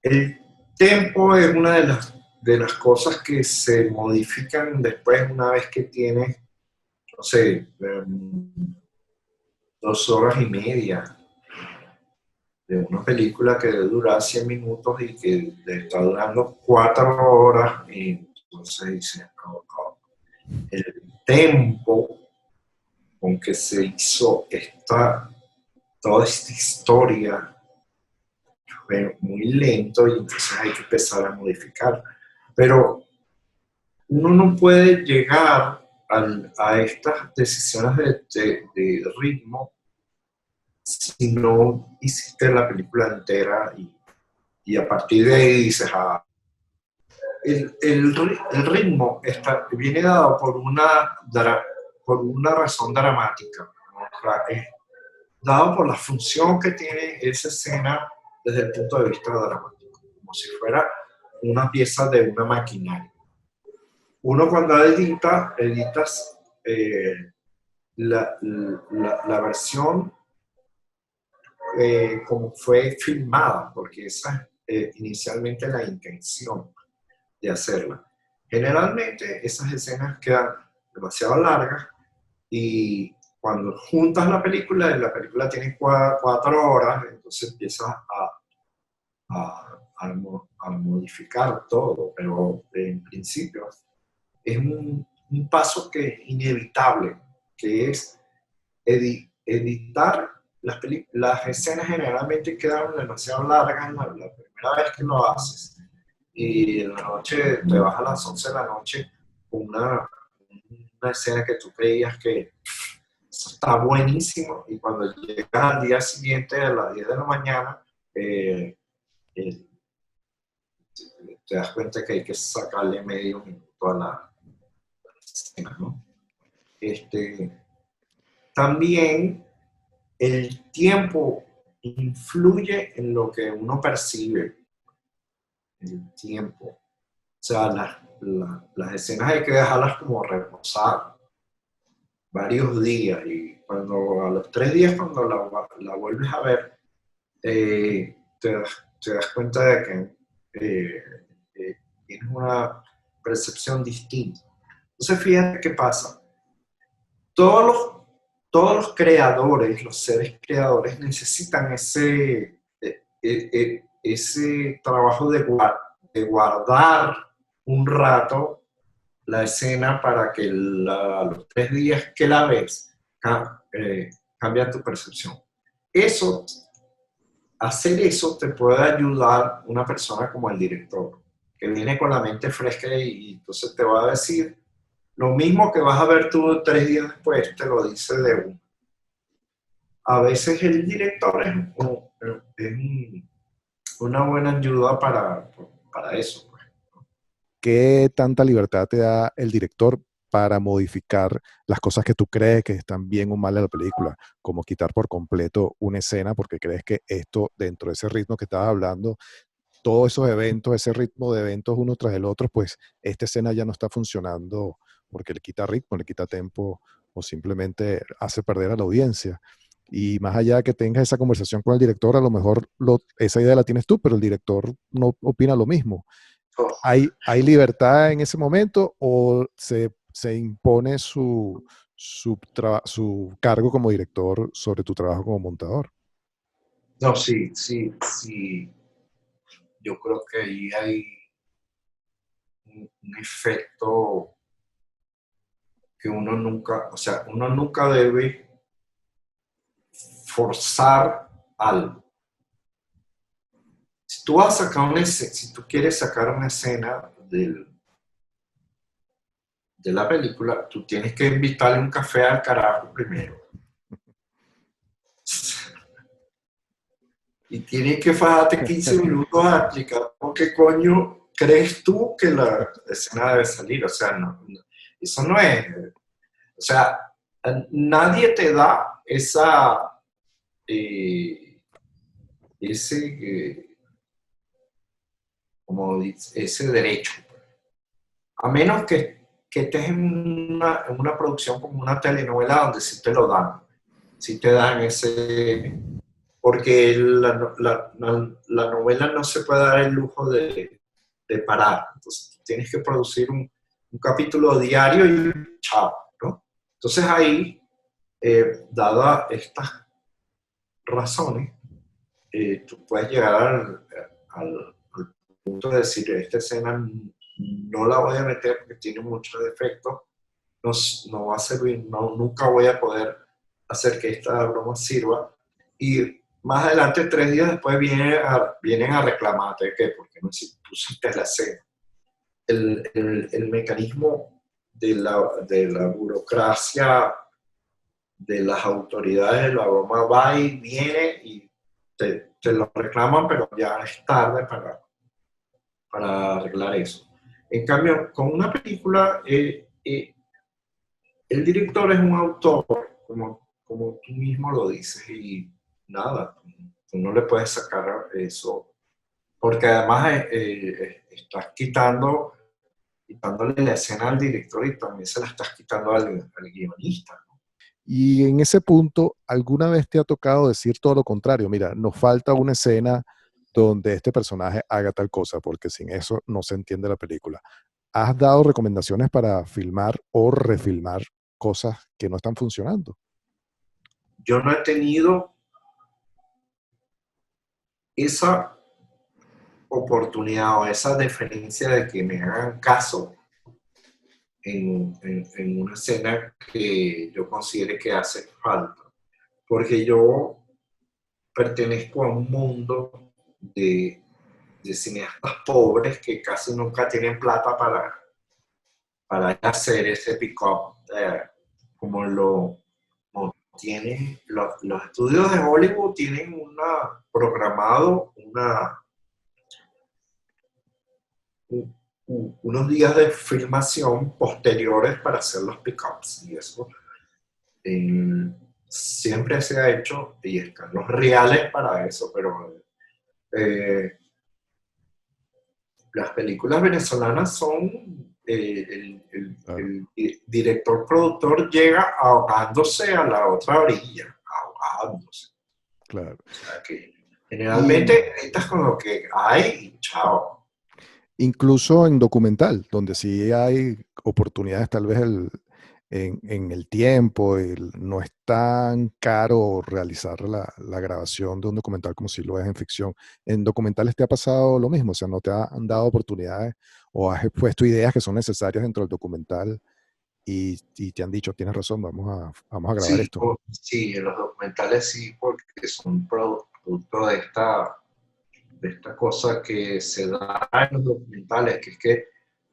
S2: el tempo es una de las cosas que se modifican después una vez que tienes, no sé, 2 horas y media de una película que debe durar 100 minutos y que le está durando 4 horas, y entonces dice, el tempo con que se hizo toda esta historia fue muy lento, y entonces hay que empezar a modificar. Pero uno no puede llegar a estas decisiones de ritmo si no hiciste la película entera, y a partir de ahí dices, el ritmo viene dado por una razón dramática, ¿no? Es dado por la función que tiene esa escena desde el punto de vista dramático, como si fuera una pieza de una maquinaria. Uno cuando editas la versión como fue filmada, porque esa es inicialmente la intención de hacerla. Generalmente esas escenas quedan demasiado largas y cuando juntas y la película tiene 4 horas, entonces empiezas a modificar todo, pero en principio es un paso que es inevitable, que es editar las escenas generalmente quedan demasiado largas la primera vez que lo haces y en la noche te vas a las 11 de la noche con una escena que tú creías que eso está buenísimo y cuando llegas al día siguiente a las 10 de la mañana eh, eh, te das cuenta que hay que sacarle medio minuto a la escena, ¿no? Este, también el tiempo influye en lo que uno percibe, el tiempo. O sea, las escenas hay que dejarlas como reposar varios días y cuando a los 3 días, cuando la vuelves a ver, te das cuenta de que tienes una percepción distinta. Entonces, fíjate qué pasa. Todos los, todos los creadores, los seres creadores, necesitan ese trabajo de guardar un rato la escena para que los 3 días que la ves cambia tu percepción. Eso, hacer eso te puede ayudar una persona como el director, que viene con la mente fresca y entonces te va a decir lo mismo que vas a ver tú 3 días después, te lo dice de uno. A veces el director es una buena ayuda para eso. Pues.
S1: ¿Qué tanta libertad te da el director para modificar las cosas que tú crees que están bien o mal en la película? Como quitar por completo una escena porque crees que esto, dentro de ese ritmo que estabas hablando, todos esos eventos, ese ritmo de eventos uno tras el otro, pues esta escena ya no está funcionando porque le quita ritmo, le quita tiempo o simplemente hace perder a la audiencia. Y más allá de que tengas esa conversación con el director, a lo mejor esa idea la tienes tú, pero el director no opina lo mismo. ¿Hay libertad en ese momento o se impone su cargo como director sobre tu trabajo como montador?
S2: No, sí, sí, sí. Yo creo que ahí hay un efecto que uno nunca debe forzar algo. Si tú quieres sacar una escena de la película, tú tienes que invitarle un café al carajo primero. Y tienes que fajarte 15 minutos a explicar por qué coño crees tú que la escena debe salir. O sea, eso no es. O sea, nadie te da eh, ese, ese derecho. A menos que estés en una producción como una telenovela donde sí te lo dan. Sí te dan ese. Porque la novela no se puede dar el lujo de parar. Entonces tienes que producir un capítulo diario y chao, ¿no? Entonces ahí, dadas estas razones, tú puedes llegar al punto de decir, esta escena no la voy a meter porque tiene muchos defectos, no, no va a servir, nunca voy a poder hacer que esta broma sirva. Y más adelante, 3 días después, vienen a reclamarte que porque no pusiste la escena. El mecanismo de la burocracia, de las autoridades de la broma va y viene y te lo reclaman, pero ya es tarde para arreglar eso. En cambio, con una película, el director es un autor, como tú mismo lo dices, y nada, tú no le puedes sacar eso, porque además estás quitándole la escena al director y también se la estás quitando al guionista.
S1: Y en ese punto, ¿alguna vez te ha tocado decir todo lo contrario? Mira, nos falta una escena donde este personaje haga tal cosa, porque sin eso no se entiende la película. ¿Has dado recomendaciones para filmar o refilmar cosas que no están funcionando?
S2: Yo no he tenido esa oportunidad o esa deferencia de que me hagan caso en una escena que yo considere que hace falta. Porque yo pertenezco a un mundo de cineastas pobres que casi nunca tienen plata para hacer ese pick-up, como como tienen los estudios de Hollywood tienen programado unos días de filmación posteriores para hacer los pick-ups y eso eh, siempre se ha hecho y están los reales para eso, pero eh, las películas venezolanas son,
S1: Claro,
S2: el director productor llega ahogándose a la otra orilla, ahogándose.
S1: claro.
S2: O sea que
S1: Y
S2: generalmente estás con lo que hay y chao.
S1: incluso en documental, donde sí hay oportunidades tal vez en el tiempo, no es tan caro realizar la grabación de un documental como si lo es en ficción. ¿En documentales te ha pasado lo mismo? O sea, ¿no te han dado oportunidades o has puesto ideas que son necesarias dentro del documental y te han dicho, tienes razón, vamos a grabar
S2: Sí,
S1: esto?
S2: sí, en los documentales sí, porque son producto de esta cosa que se da en los documentales, que es que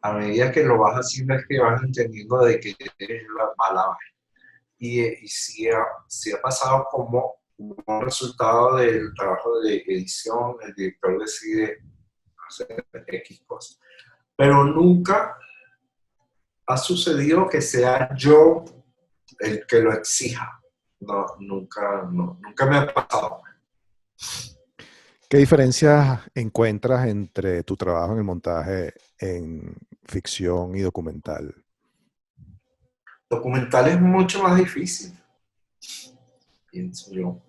S2: a medida que lo vas haciendo es que vas entendiendo de que es la mala. Y sí ha pasado como resultado del trabajo de edición, el director decide hacer X cosas. Pero nunca ha sucedido que sea yo el que lo exija. No, nunca, no, nunca me ha pasado.
S1: ¿Qué diferencias encuentras entre tu trabajo en el montaje en ficción y documental?
S2: Documental es mucho más difícil, pienso yo.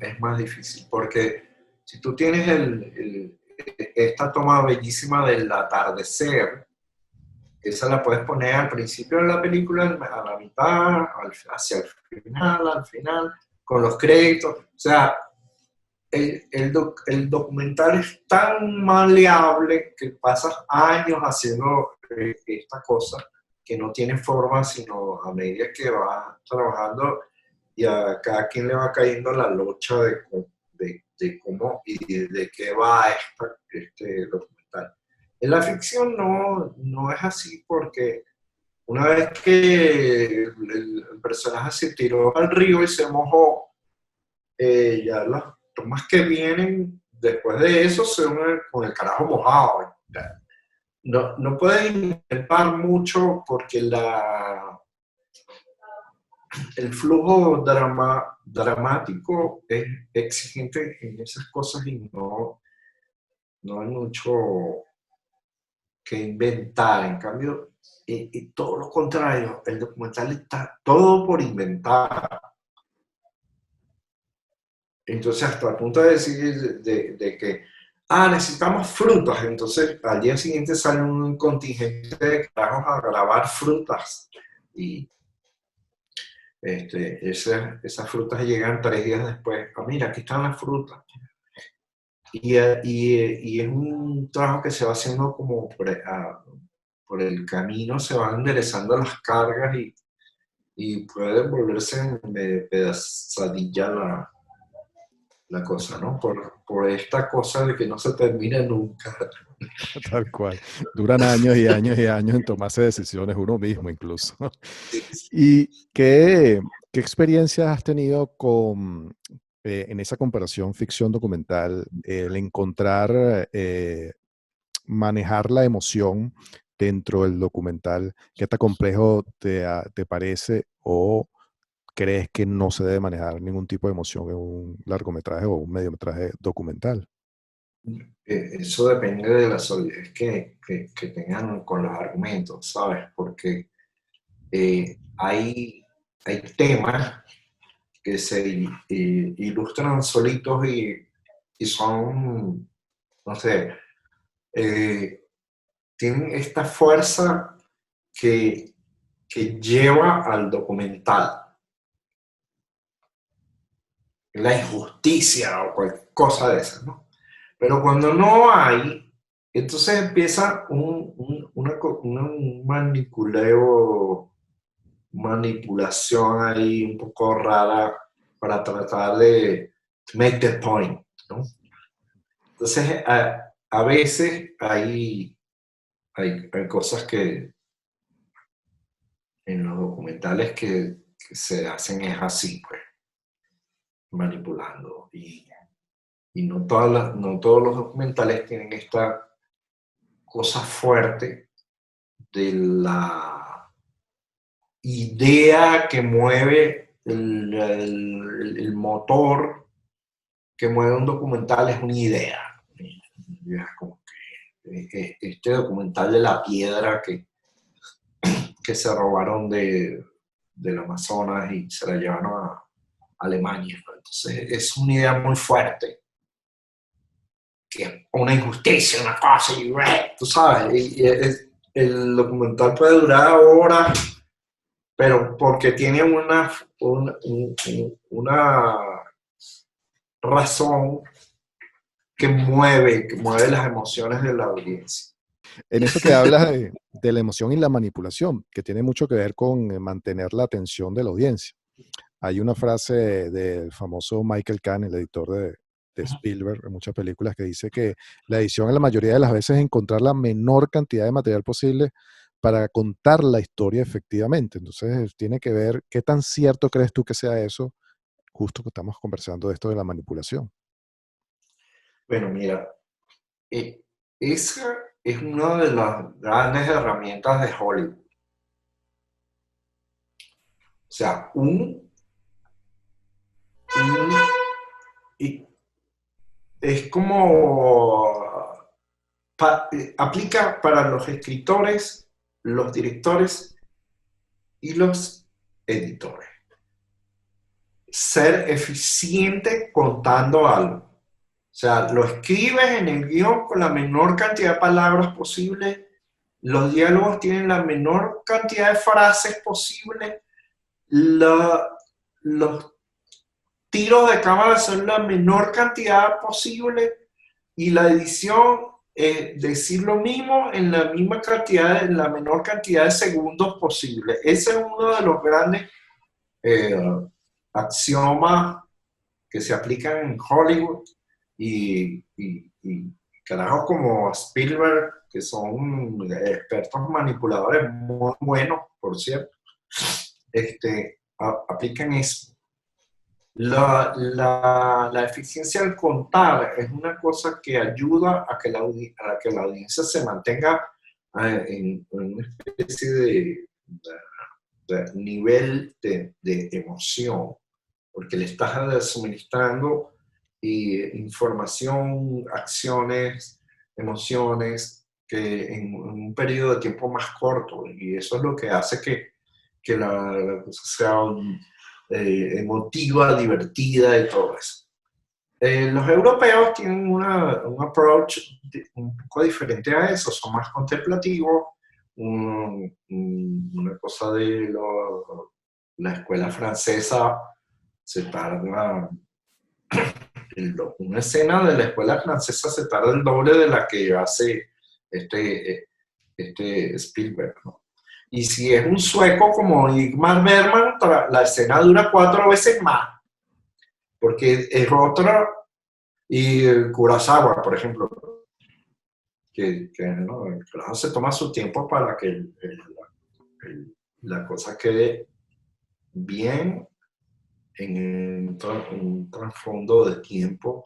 S2: Es más difícil porque si tú tienes esta toma bellísima del atardecer, esa la puedes poner al principio de la película, a la mitad, hacia al final, con los créditos. O sea, el documental es tan maleable que pasas años haciendo esta cosa que no tiene forma, sino a medida que vas trabajando y a cada quien le va cayendo la locha de cómo y de qué va este documental. En la ficción no es así porque una vez que el personaje se tiró al río y se mojó, ya las tomas que vienen después de eso son con el carajo mojado. No puedes inventar mucho porque el flujo dramático es exigente en esas cosas y no hay mucho que inventar. En cambio, y todo lo contrario, el documental está todo por inventar. Entonces, hasta el punto de decir de que, necesitamos frutas. Entonces, al día siguiente sale un contingente de carajos a grabar frutas. Y esas frutas llegan 3 días después. Ah, mira, aquí están las frutas. Y es un trabajo que se va haciendo como por el camino, se van enderezando las cargas y puede volverse de pedazadilla la cosa, ¿no? Por esta cosa de que no se termina nunca.
S1: Tal cual. Duran años y años y años en tomarse decisiones uno mismo incluso.
S2: Sí, sí.
S1: ¿Y qué experiencias has tenido en esa comparación ficción-documental, el encontrar, manejar la emoción dentro del documental? ¿Qué tan complejo te parece o crees que no se debe manejar ningún tipo de emoción en un largometraje o un mediometraje documental?
S2: Eso depende de la solidez que tengan con los argumentos, ¿sabes? Porque hay temas que se ilustran solitos y son, no sé, eh, tienen esta fuerza que, que lleva al documental, la injusticia o cualquier cosa de esas, ¿no? Pero cuando no hay, entonces empieza un manipulación ahí un poco rara para tratar de make the point, ¿no? Entonces, a veces hay cosas que en los documentales que se hacen es así, pues, manipulando. Y no, no todos los documentales tienen esta cosa fuerte de la idea que mueve el motor que mueve un documental es una idea. Como que este documental de la piedra que se robaron del Amazonas y se la llevaron a Alemania, ¿no? Entonces es una idea muy fuerte, que es una injusticia, una cosa, y tú sabes, el documental puede durar horas, pero porque tiene una razón que mueve las emociones de la audiencia.
S1: En eso que hablas de la emoción y la manipulación, que tiene mucho que ver con mantener la atención de la audiencia. Hay una frase del famoso Michael Kahn, el editor de Spielberg, en muchas películas, que dice que la edición en la mayoría de las veces es encontrar la menor cantidad de material posible para contar la historia efectivamente. Entonces, tiene que ver qué tan cierto crees tú que sea eso, justo que estamos conversando de esto de la manipulación.
S2: Bueno, mira, eh, esa es una de las grandes herramientas de Hollywood. O sea, y es como aplica para los escritores, los directores y los editores. Ser eficiente contando algo. O sea, lo escribes en el guión con la menor cantidad de palabras posible, los diálogos tienen la menor cantidad de frases posible, los tiros de cámara son la menor cantidad posible y la edición decir lo mismo en la misma cantidad, en la menor cantidad de segundos posible. Ese es uno de los grandes eh, axiomas que se aplican en Hollywood y carajos como Spielberg, que son expertos manipuladores muy buenos, por cierto, aplican eso. La eficiencia al contar es una cosa que ayuda a que a que la audiencia se mantenga en una especie de nivel de emoción, porque le estás suministrando información, acciones, emociones, que en un periodo de tiempo más corto, y eso es lo que hace que la cosa sea emotiva, divertida y todo eso. Los europeos tienen un approach un poco diferente a eso, son más contemplativos, una cosa de la escuela francesa se tarda, una escena de la escuela francesa se tarda el doble de la que hace este Spielberg, ¿no? Y si es un sueco como Ingmar Bergman, la escena dura 4 veces más, porque es otra, y Kurosawa, por ejemplo, ¿no? El carajo se toma su tiempo para que la cosa quede bien en un trasfondo de tiempo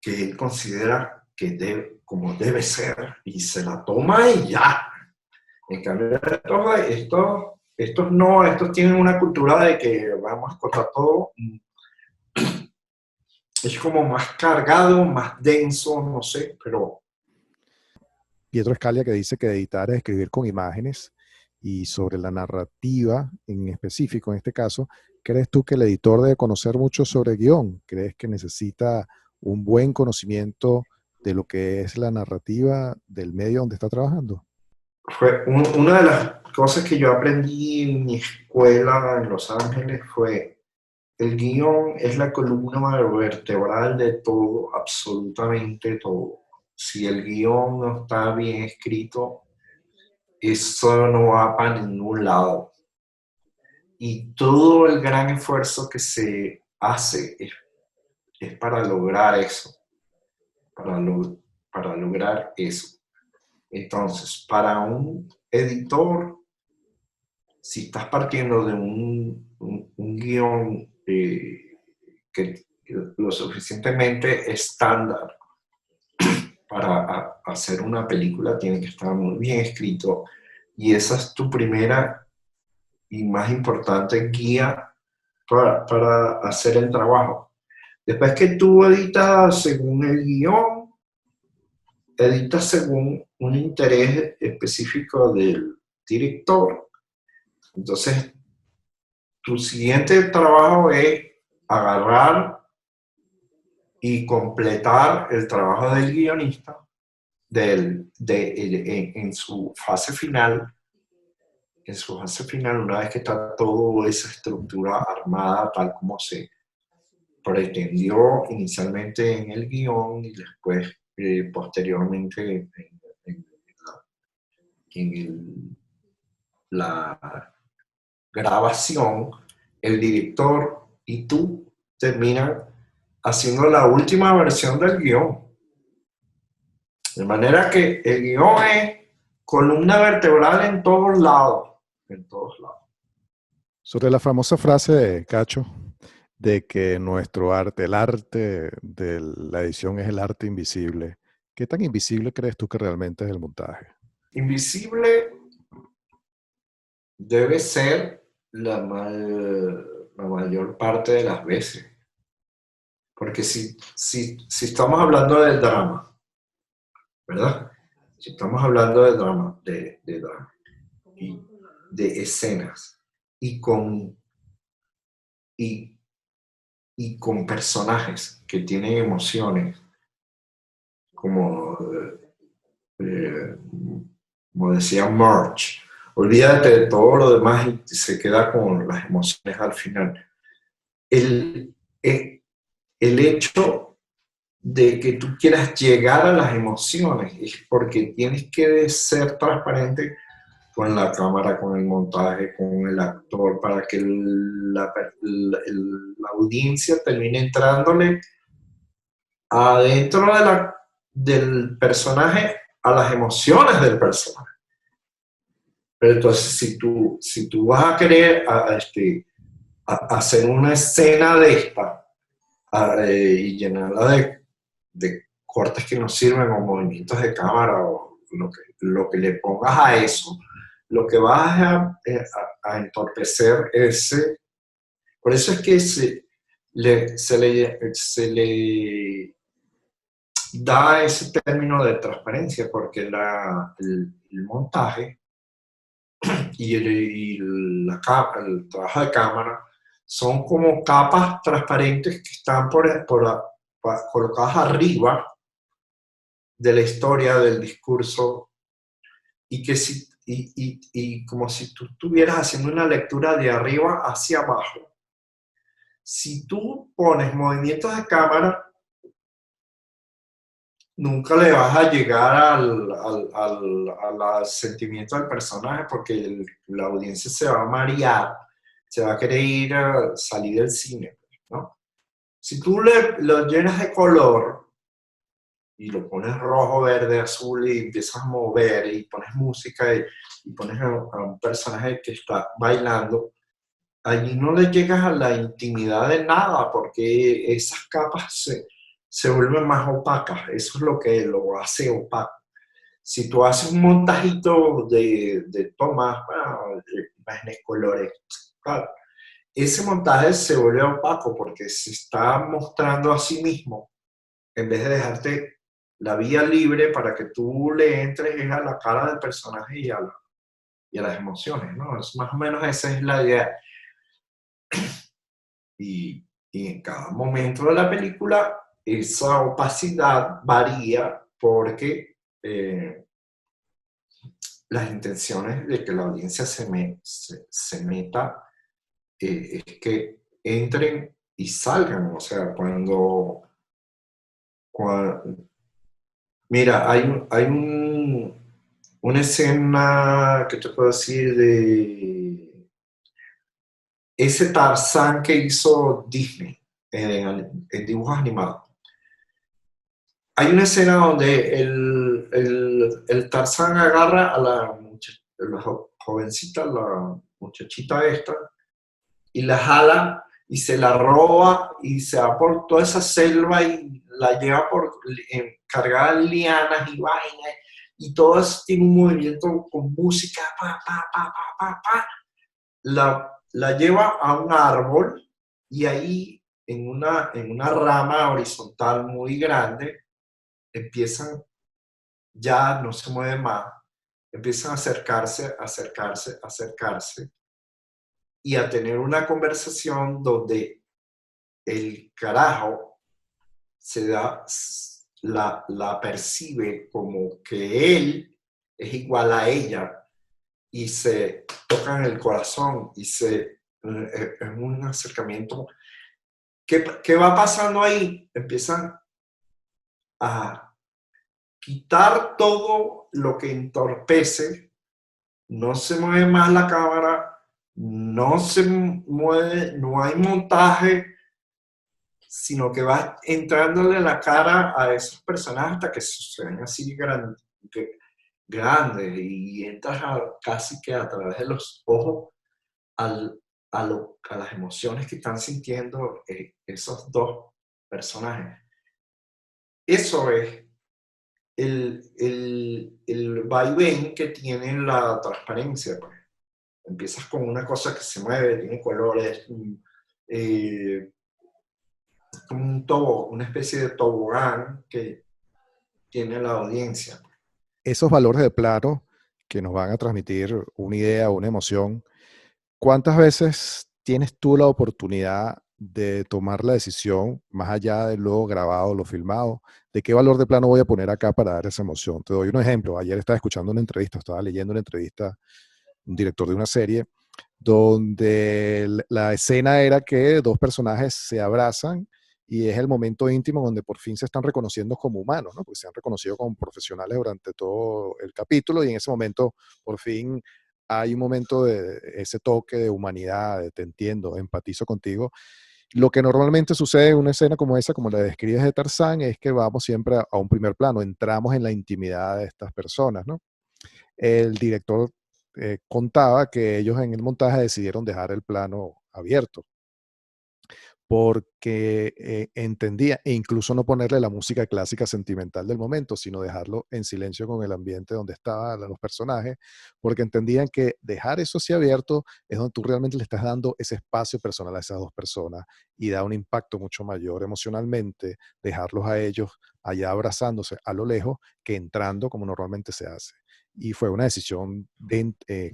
S2: que él considera que como debe ser, y se la toma y ya. En cambio, esto Estos no, estos tienen una cultura de que vamos a cortar todo. Es como más cargado, más denso, no sé, pero
S1: Pietro Scalia que dice que editar es escribir con imágenes y sobre la narrativa en específico, en este caso, ¿crees tú que el editor debe conocer mucho sobre guión? ¿Crees que necesita un buen conocimiento de lo que es la narrativa del medio donde está trabajando?
S2: una de las cosas que yo aprendí en mi escuela en Los Ángeles fue el guión es la columna vertebral de todo, absolutamente todo. Si el guión no está bien escrito, eso no va para ningún lado. Y todo el gran esfuerzo que se hace es para lograr eso, para, para lograr eso. Entonces, para un editor, si estás partiendo de un guión que lo suficientemente estándar para hacer una película, tiene que estar muy bien escrito. Y esa es tu primera y más importante guía para hacer el trabajo. Después que tú editas según el guión, editas según un interés específico del director. Entonces, tu siguiente trabajo es agarrar y completar el trabajo del guionista en su fase final. En su fase final, una vez que está toda esa estructura armada tal como se pretendió inicialmente en el guión y después posteriormente en, en la grabación, el director y tú terminan haciendo la última versión del guión. De manera que el guión es columna vertebral en todos lados. En todos lados.
S1: Sobre la famosa frase de Cacho, de que nuestro arte, el arte de la edición es el arte invisible. ¿Qué tan invisible crees tú que realmente es el montaje?
S2: Invisible debe ser la mayor parte de las veces. Porque si estamos hablando del drama, ¿verdad? Si estamos hablando de drama, de drama y de escenas y y, y con personajes que tienen emociones, como, eh, como decía March, olvídate de todo lo demás y se queda con las emociones al final. El, el, el hecho de que tú quieras llegar a las emociones es porque tienes que ser transparente con la cámara, con el montaje, con el actor, para que la audiencia termine entrándole adentro del personaje a las emociones del personaje. Pero entonces, si tú vas a querer hacer una escena de esta y llenarla de cortes que no sirven o movimientos de cámara o lo que le pongas a eso, lo que vas a entorpecer ese. Por eso es que se le da ese término de transparencia, porque el montaje el trabajo de cámara son como capas transparentes que están colocadas arriba de la historia, del discurso, y que y como si tú estuvieras haciendo una lectura de arriba hacia abajo. Si tú pones movimientos de cámara, nunca le vas a llegar al sentimiento del personaje porque la audiencia se va a marear, se va a querer ir a salir del cine, ¿no? Si tú lo llenas de color y lo pones rojo, verde, azul y empiezas a mover y pones música y pones a un personaje que está bailando, allí no le llegas a la intimidad de nada porque esas capas se vuelven más opacas. Eso es lo que lo hace opaco. Si tú haces un montajito de tomas, bueno, imágenes, colores. Claro, ese montaje se vuelve opaco porque se está mostrando a sí mismo en vez de dejarte la vía libre para que tú le entres a la cara del personaje y a las emociones, ¿no? Es más o menos esa es la idea. Y en cada momento de la película esa opacidad varía porque las intenciones de que la audiencia se meta es que entren y salgan. O sea, cuando mira, una escena que te puedo decir de ese Tarzán que hizo Disney en dibujos animados. Hay una escena donde el Tarzán agarra a la jovencita, la muchachita esta, y la jala y se la roba y se va por toda esa selva y la lleva cargada de lianas y vainas y todo eso tiene un movimiento con música, pa, pa, pa, pa, pa, pa. La lleva a un árbol y ahí en una rama horizontal muy grande empiezan, ya no se mueve más, empiezan a acercarse, acercarse, acercarse y a tener una conversación donde el carajo la percibe como que él es igual a ella y se tocan el corazón y es un acercamiento. ¿Qué va pasando ahí? Empiezan a quitar todo lo que entorpece, no se mueve más la cámara, no se mueve, no hay montaje, sino que vas entrándole la cara a esos personajes hasta que se ven así grandes y entras casi que a través de los ojos al, a las emociones que están sintiendo esos dos personajes. Eso es el vaivén que tiene la transparencia. Pues. Empiezas con una cosa que se mueve, tiene colores, como una especie de tobogán que tiene la audiencia.
S1: Esos valores de plano que nos van a transmitir una idea, una emoción, ¿cuántas veces tienes tú la oportunidad de tomar la decisión, más allá de lo grabado, lo filmado, de qué valor de plano voy a poner acá para dar esa emoción? Te doy un ejemplo. Ayer estaba escuchando una entrevista, estaba leyendo una entrevista, un director de una serie, donde la escena era que dos personajes se abrazan y es el momento íntimo donde por fin se están reconociendo como humanos, ¿no? Porque se han reconocido como profesionales durante todo el capítulo y en ese momento por fin hay un momento de ese toque de humanidad, de te entiendo, empatizo contigo. Lo que normalmente sucede en una escena como esa, como la describes de Tarzán, es que vamos siempre a un primer plano, entramos en la intimidad de estas personas, ¿no? El director contaba que ellos en el montaje decidieron dejar el plano abierto porque entendía, e incluso no ponerle la música clásica sentimental del momento, sino dejarlo en silencio con el ambiente donde estaban los personajes, porque entendían que dejar eso así abierto es donde tú realmente le estás dando ese espacio personal a esas dos personas y da un impacto mucho mayor emocionalmente dejarlos a ellos allá abrazándose a lo lejos que entrando como normalmente se hace. Y fue una decisión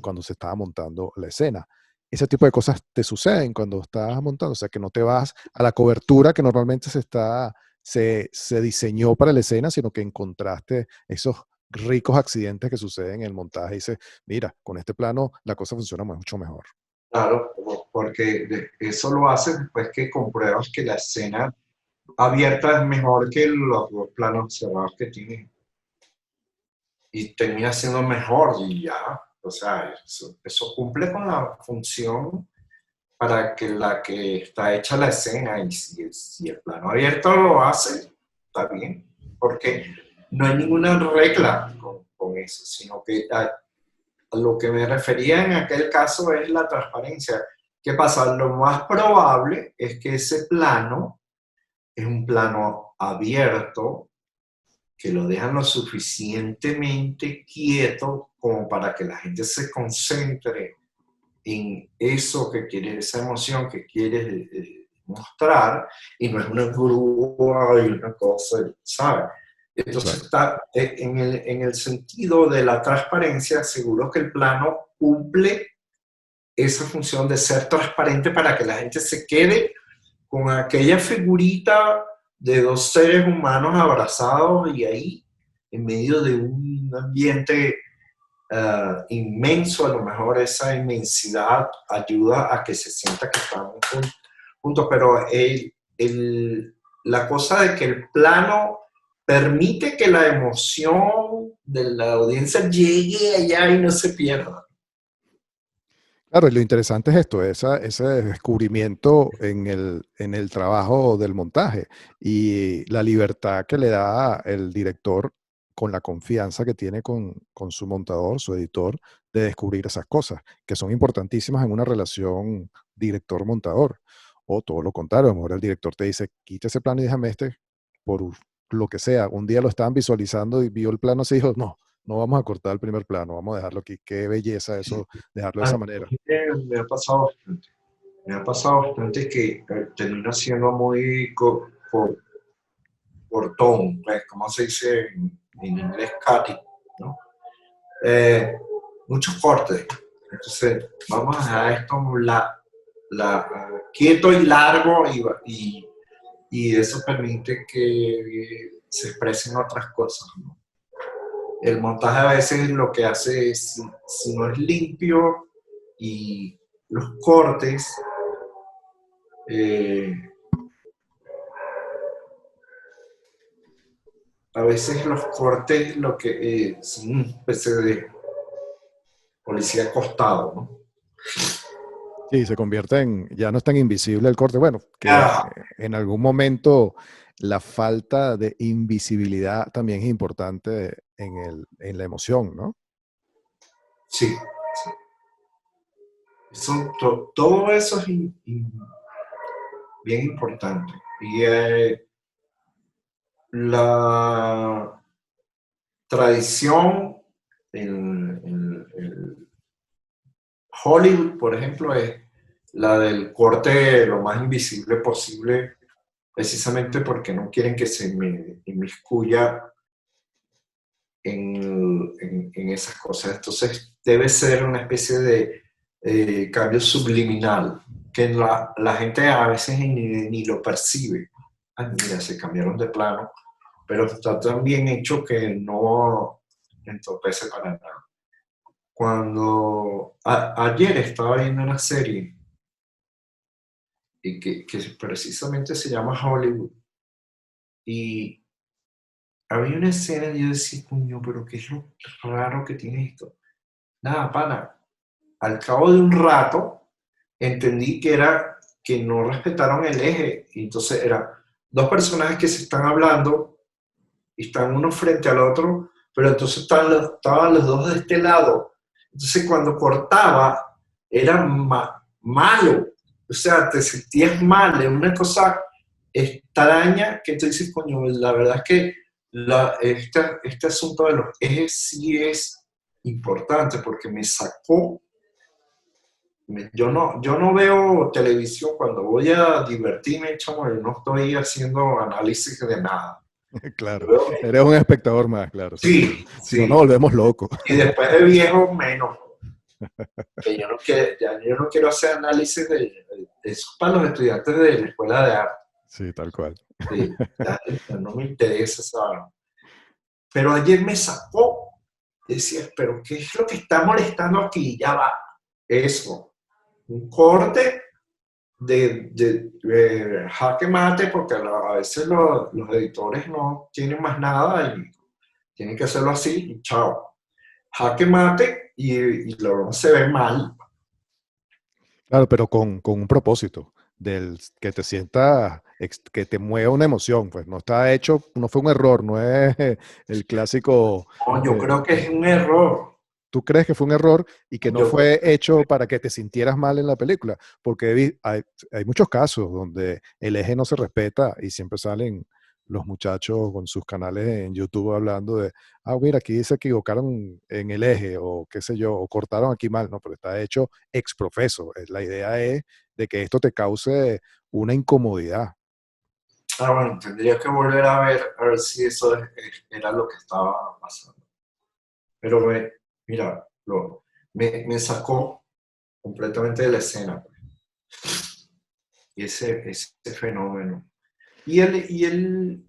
S1: cuando se estaba montando la escena. Ese tipo de cosas te suceden cuando estás montando, o sea, que no te vas a la cobertura que normalmente se diseñó para la escena, sino que encontraste esos ricos accidentes que suceden en el montaje y dices, mira, con este plano la cosa funciona mucho mejor.
S2: Claro, porque eso lo haces después que compruebas que la escena abierta es mejor que los planos cerrados que tiene. Y termina siendo mejor y ya. O sea, eso cumple con la función para que la que está hecha la escena y si el plano abierto lo hace, está bien. Porque no hay ninguna regla con eso, sino que a lo que me refería en aquel caso es la transparencia. ¿Qué pasa? Lo más probable es que ese plano es un plano abierto que lo dejan lo suficientemente quieto como para que la gente se concentre en eso que quieres, esa emoción que quieres mostrar, y no es una grúa y una cosa, ¿sabes? Entonces
S1: Claro.
S2: está en el sentido de la transparencia, seguro que el plano cumple esa función de ser transparente para que la gente se quede con aquella figurita de dos seres humanos abrazados y ahí, en medio de un ambiente inmenso, a lo mejor esa inmensidad ayuda a que se sienta que estamos juntos, pero la cosa de que el plano permite que la emoción de la audiencia llegue allá y no se pierda.
S1: Claro, y lo interesante es esto, ese descubrimiento en el trabajo del montaje y la libertad que le da el director con la confianza que tiene con su montador, su editor, de descubrir esas cosas, que son importantísimas en una relación director-montador. O todo lo contrario, a lo mejor el director te dice, quita ese plano y déjame este por lo que sea. Un día lo estaban visualizando y vio el plano así y dijo, no, no vamos a cortar el primer plano, vamos a dejarlo aquí. Qué belleza
S2: Sí.
S1: eso, dejarlo de
S2: A
S1: esa
S2: mí
S1: manera.
S2: me ha pasado bastante. Me ha pasado bastante que termina siendo muy cortón, pues, como se dice en inglés, cutting, ¿no? Eh, Muchos cortes. Entonces, vamos a dejar esto quieto y largo y eso permite que se expresen otras cosas, ¿no? El montaje a veces lo que hace es, si no es limpio y los cortes, eh, a veces los cortes lo que son una especie de policía acostado, ¿no?
S1: Sí, se convierte en, ya no es tan invisible el corte. Bueno, que
S2: Ah,
S1: en algún momento la falta de invisibilidad también es importante en la emoción, ¿no?
S2: sí, sí. Todo eso es bien importante. Y la tradición en Hollywood, por ejemplo, es la del corte lo más invisible posible, precisamente porque no quieren que se me inmiscuya en esas cosas. Entonces, debe ser una especie de cambio subliminal, que la gente a veces ni lo percibe. Ay, mira, se cambiaron de plano, pero está tan bien hecho que no entorpece para nada. Ayer estaba viendo una serie que precisamente se llama Hollywood, y había una escena y yo decía, coño, pero qué es lo raro que tiene esto. Nada, pana. Al cabo de un rato, entendí que era que no respetaron el eje. Y entonces eran dos personajes que se están hablando y están uno frente al otro, pero entonces estaban los dos de este lado. Entonces cuando cortaba, era malo. O sea, te sentías mal, es una cosa extraña que tú dices, coño, la verdad es que este asunto de los ejes sí es importante porque me sacó. Yo no veo televisión cuando voy a divertirme, chamo, yo no estoy haciendo análisis de nada. Yo
S1: Claro,
S2: veo
S1: eres un espectador más, claro, sí. Si no,
S2: sí,
S1: si no nos
S2: sí.
S1: volvemos locos.
S2: Y después de viejo, menos. Que yo no quiero, ya yo no quiero hacer análisis de eso para los estudiantes de la escuela de arte.
S1: Sí, tal cual.
S2: Sí, ya no me interesa esa. Pero ayer me sacó. Decía, pero ¿qué es lo que está molestando aquí? Ya va. Eso. Un corte de jaque mate, porque a veces los editores no tienen más nada y tienen que hacerlo así y chao. Jaque mate y luego se ve mal.
S1: Claro, pero con un propósito, del que te sienta, que te mueva una emoción, pues no está hecho, no fue un error, no es el clásico,
S2: No, yo
S1: eh,
S2: creo que es un error.
S1: tú crees que fue un error y que no
S2: Yo creo
S1: fue hecho para que te sintieras mal en la película, porque hay muchos casos donde el eje no se respeta y siempre salen los muchachos con sus canales en YouTube hablando de, ah, mira, aquí se equivocaron en el eje o qué sé yo, o cortaron aquí mal, no, pero está hecho ex profeso. La idea es de que esto te cause una incomodidad.
S2: Ah, bueno, tendría que volver a ver si eso era lo que estaba pasando. Pero mira, me sacó completamente de la escena, pues, ese fenómeno. Y el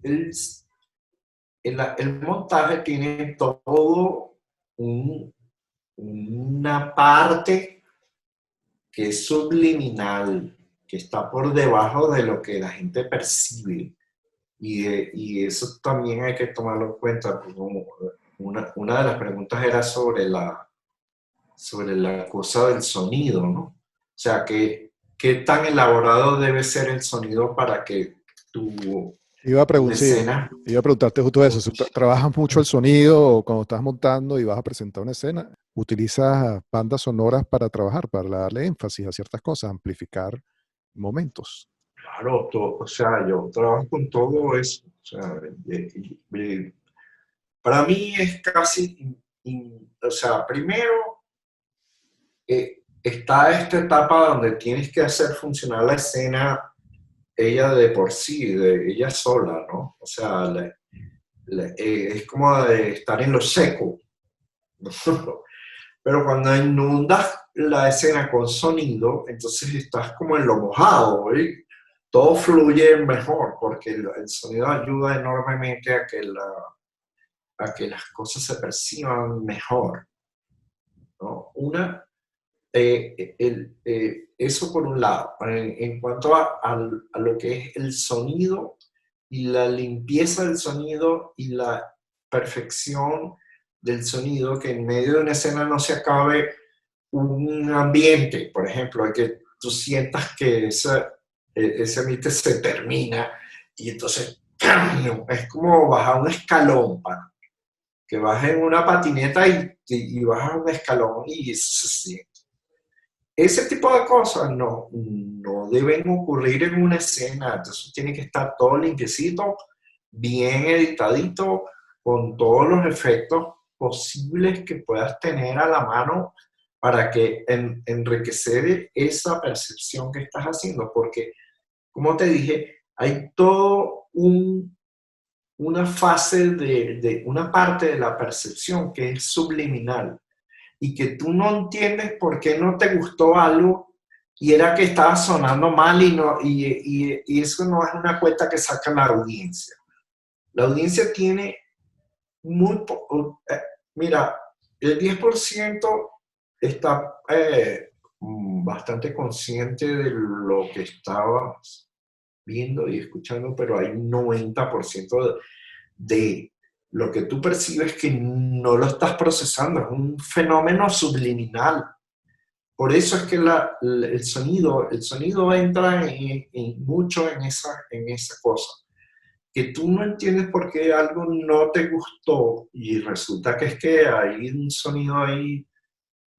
S2: montaje tiene todo un- una parte que es subliminal, que está por debajo de lo que la gente percibe. Y eso también hay que tomarlo en cuenta. Como una de las preguntas era sobre la cosa del sonido, ¿no? O sea, ¿qué tan elaborado debe ser el sonido para que tu,
S1: Iba a
S2: tu
S1: preguntar, sí,
S2: escena...
S1: iba a preguntarte justo eso. Si trabajas mucho el sonido cuando estás montando y vas a presentar una escena, utilizas bandas sonoras para trabajar, para darle énfasis a ciertas cosas, amplificar momentos.
S2: Claro, o sea, yo trabajo con todo eso. O sea, para mí es casi, o sea, primero está esta etapa donde tienes que hacer funcionar la escena ella de por sí, de ella sola, ¿no? O sea, es como de estar en lo seco, ¿no? Pero cuando inundas la escena con sonido, entonces estás como en lo mojado, ¿eh? Todo fluye mejor porque el sonido ayuda enormemente a que las cosas se perciban mejor, ¿no? Eso por un lado. En cuanto a lo que es el sonido y la limpieza del sonido y la perfección del sonido, que en medio de una escena no se acabe un ambiente, por ejemplo, hay que tú sientas que ese ambiente se termina y entonces es como bajar un escalón, que vas en una patineta y bajas un escalón y eso se siente. Ese tipo de cosas no deben ocurrir en una escena, entonces tiene que estar todo limpiecito, bien editadito, con todos los efectos posibles que puedas tener a la mano para que enriquecer esa percepción que estás haciendo, porque, como te dije, hay todo una fase una parte de la percepción que es subliminal y que tú no entiendes por qué no te gustó algo y era que estaba sonando mal y eso no es una cuenta que saca la audiencia. La audiencia tiene muy poco, mira, el 10% está bastante consciente de lo que estabas viendo y escuchando, pero hay un 90% de lo que tú percibes que no lo estás procesando, es un fenómeno subliminal. Por eso es que el sonido entra mucho en esa cosa, que tú no entiendes por qué algo no te gustó y resulta que es que hay un sonido ahí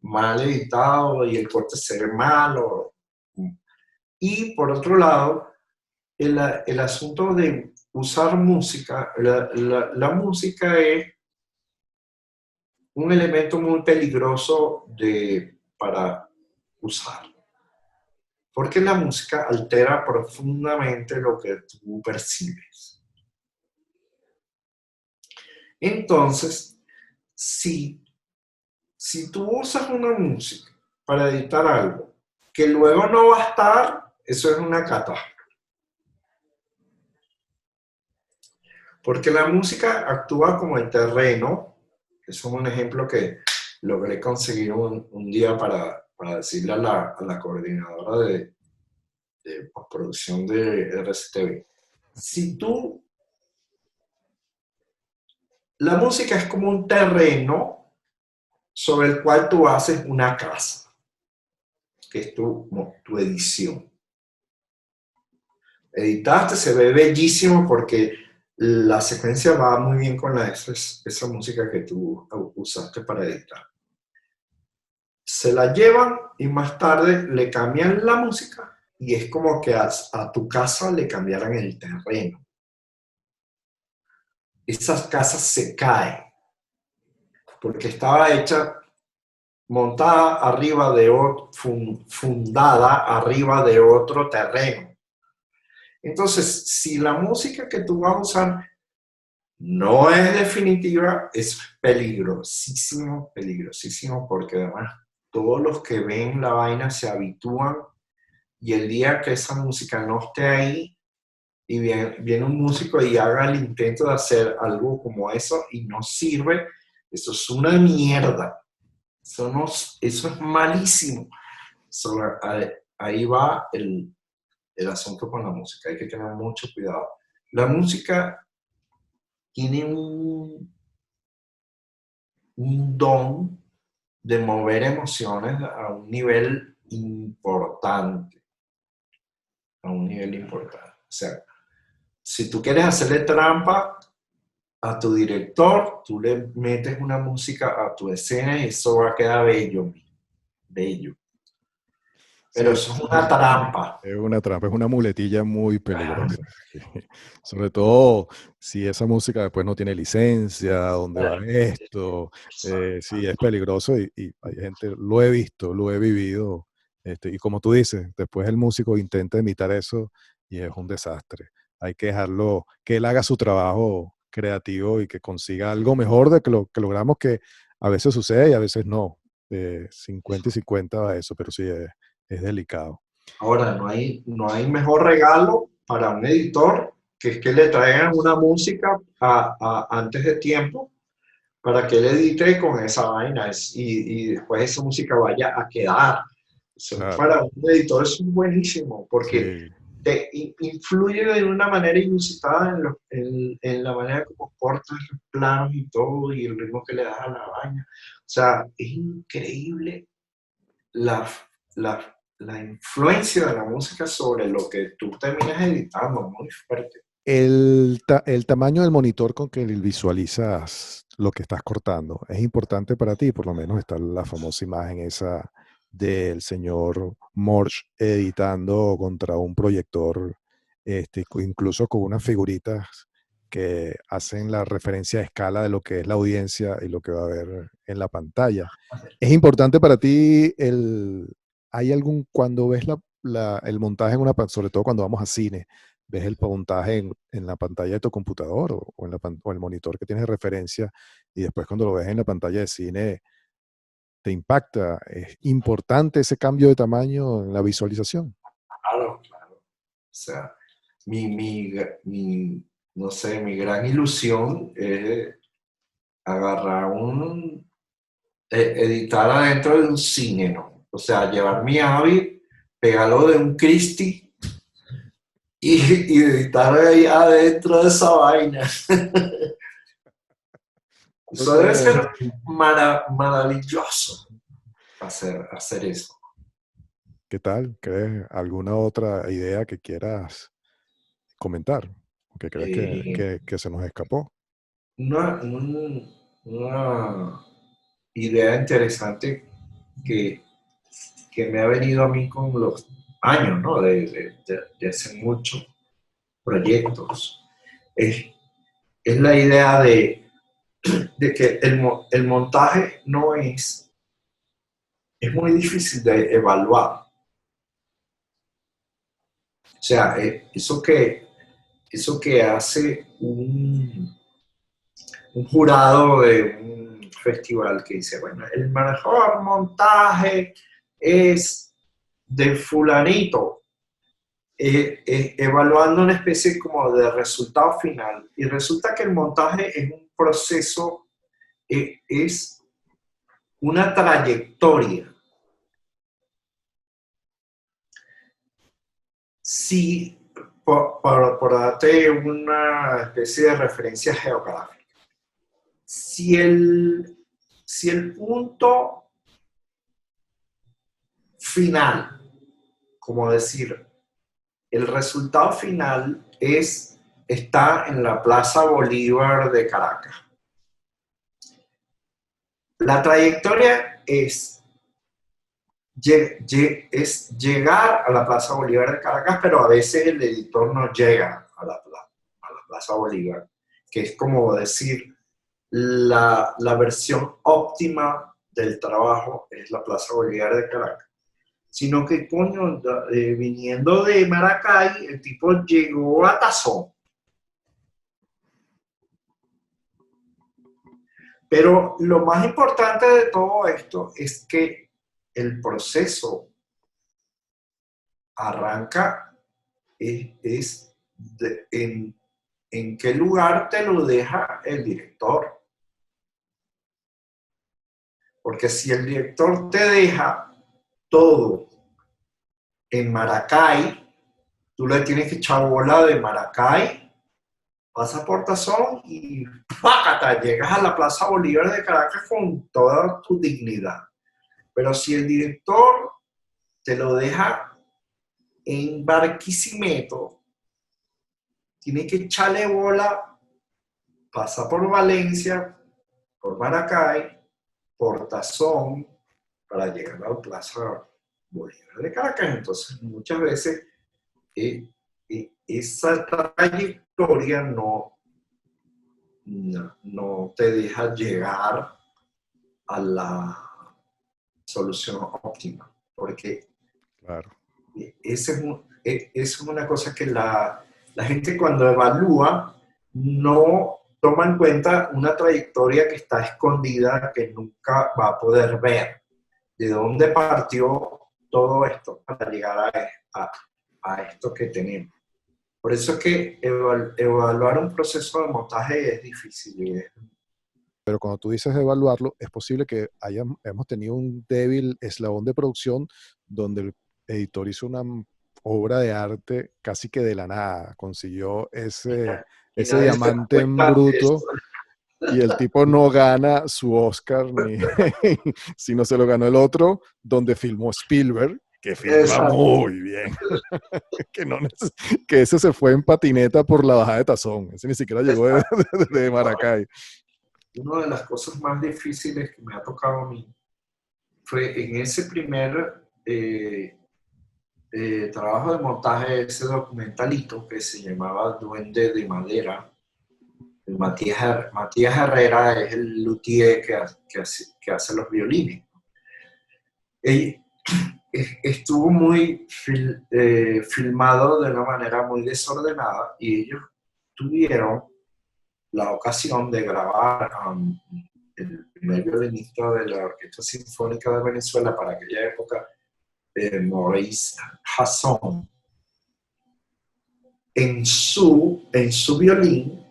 S2: mal editado y el corte se ve malo. Y por otro lado, el asunto de usar música, la música es un elemento muy peligroso para usar, porque la música altera profundamente lo que tú percibes. Entonces, si tú usas una música para editar algo que luego no va a estar, eso es una catástrofe. Porque la música actúa como el terreno, que es un ejemplo que logré conseguir un día para decirle a la coordinadora de postproducción de RCTV. Si tú, la música es como un terreno sobre el cual tú haces una casa, que es tu edición. Editaste, se ve bellísimo porque la secuencia va muy bien con esa música que tú usaste para editar. Se la llevan y más tarde le cambian la música y es como que a tu casa le cambiaran el terreno. esas casas se caen, porque estaba hecha, montada arriba de otro, fundada arriba de otro terreno. Entonces, si la música que tú vas a usar no es definitiva, es peligrosísimo, peligrosísimo, porque además todos los que ven la vaina se habitúan y el día que esa música no esté ahí y viene un músico y haga el intento de hacer algo como eso y no sirve, eso es una mierda. Eso, no, eso es malísimo. So, ahí va el asunto con la música. Hay que tener mucho cuidado. La música tiene un don de mover emociones a un nivel importante. A un nivel importante. O sea, si tú quieres hacerle trampa a tu director, tú le metes una música a tu escena y eso va a quedar bello, bello. Pero
S1: Sí,
S2: eso es una trampa.
S1: es una trampa, es una muletilla muy peligrosa. Sí. Sobre todo si esa música después no tiene licencia, ¿dónde va esto? Sí, es peligroso y hay gente, lo he visto, lo he vivido. Y como tú dices, después el músico intenta imitar eso y es un desastre. Hay que dejarlo, que él haga su trabajo creativo y que consiga algo mejor de que lo que logramos, que a veces sucede y a veces no. 50 y 50 va eso, pero sí es delicado.
S2: Ahora, no hay mejor regalo para un editor que es que le traigan una música antes de tiempo para que él edite con esa vaina y después esa música vaya a quedar. Eso
S1: Claro,
S2: para un editor es buenísimo porque
S1: sí.
S2: te influye de una manera inusitada en la manera como cortas los planos y todo y el ritmo que le das a la vaina. O sea, es increíble la, la influencia de la música sobre lo que tú terminas editando, muy fuerte.
S1: El tamaño del monitor con que visualizas lo que estás cortando es importante para ti. Por lo menos está la famosa imagen esa del señor Morsch editando contra un proyector, incluso con unas figuritas que hacen la referencia a escala de lo que es la audiencia y lo que va a ver en la pantalla. ¿Es importante para ti hay algún, cuando ves el montaje en una, sobre todo cuando vamos a cine, ves el montaje en la pantalla de tu computador o el monitor que tienes de referencia y después cuando lo ves en la pantalla de cine te impacta? ¿Es importante ese cambio de tamaño en la visualización?
S2: Claro, claro. O sea, mi, no sé, mi gran ilusión es agarrar editar adentro de un cine, ¿no? O sea, llevar mi Avid, pegarlo de un Christie y editar ahí adentro de esa vaina. Eso debe ser
S1: Eh,
S2: maravilloso hacer eso.
S1: ¿Qué tal? ¿Crees alguna otra idea que quieras comentar? ¿O que crees
S2: Eh,
S1: que se nos escapó?
S2: una idea interesante que, que me ha venido a mí con los años, ¿no? De hacer muchos proyectos. Es, es la idea de que el montaje no es muy difícil de evaluar. O sea, eso que hace un jurado de un festival que dice, bueno, el mejor montaje es de fulanito, evaluando una especie como de resultado final. Y resulta que el montaje es un proceso, es una trayectoria. Si, por darte una especie de referencia geográfica, si si el punto final, como decir, el resultado final está en la Plaza Bolívar de Caracas. La trayectoria es llegar a la Plaza Bolívar de Caracas, pero a veces el editor no llega a la Plaza Bolívar. que es como decir, la versión óptima del trabajo es la Plaza Bolívar de Caracas, sino que, coño, viniendo de Maracay, el tipo llegó a Tazón. Pero lo más importante de todo esto es que el proceso arranca en qué lugar te lo deja el director. Porque si el director te deja todo en Maracay, tú le tienes que echar bola de Maracay, pasas por Tazón y ¡pácata! Llegas a la Plaza Bolívar de Caracas con toda tu dignidad. Pero si el director te lo deja en Barquisimeto, tiene que echarle bola, pasa por Valencia, por Maracay, por Tazón, para llegar a la Plaza Bolívar de Caracas. Entonces, muchas veces esa trayectoria no te deja llegar a la solución óptima, porque
S1: Claro.
S2: esa es una cosa que la gente cuando evalúa no toma en cuenta una trayectoria que está escondida, que nunca va a poder ver. ¿De dónde partió todo esto para llegar a esto que tenemos? Por eso es que evaluar un proceso de montaje es difícil.
S1: Pero cuando tú dices evaluarlo, es posible que hemos tenido un débil eslabón de producción donde el editor hizo una obra de arte casi que de la nada, consiguió
S2: Y
S1: ese
S2: nadie se da
S1: diamante en
S2: cuenta de eso.
S1: bruto y el tipo no gana su Oscar, ni, sino se lo ganó el otro, donde filmó Spielberg, que filma
S2: Exacto.
S1: muy bien, que, no, que ese se fue en patineta por la bajada de Tazón, ese ni siquiera llegó
S2: Exacto.
S1: de Maracay.
S2: Una de las cosas más difíciles que me ha tocado a mí fue en ese primer trabajo de montaje, ese documentalito que se llamaba Duende de Madera. Matías Herrera es el luthier que hace los violines. Y estuvo muy filmado de una manera muy desordenada y ellos tuvieron la ocasión de grabar el primer violinista de la Orquesta Sinfónica de Venezuela para aquella época, Maurice Hasson, en su violín,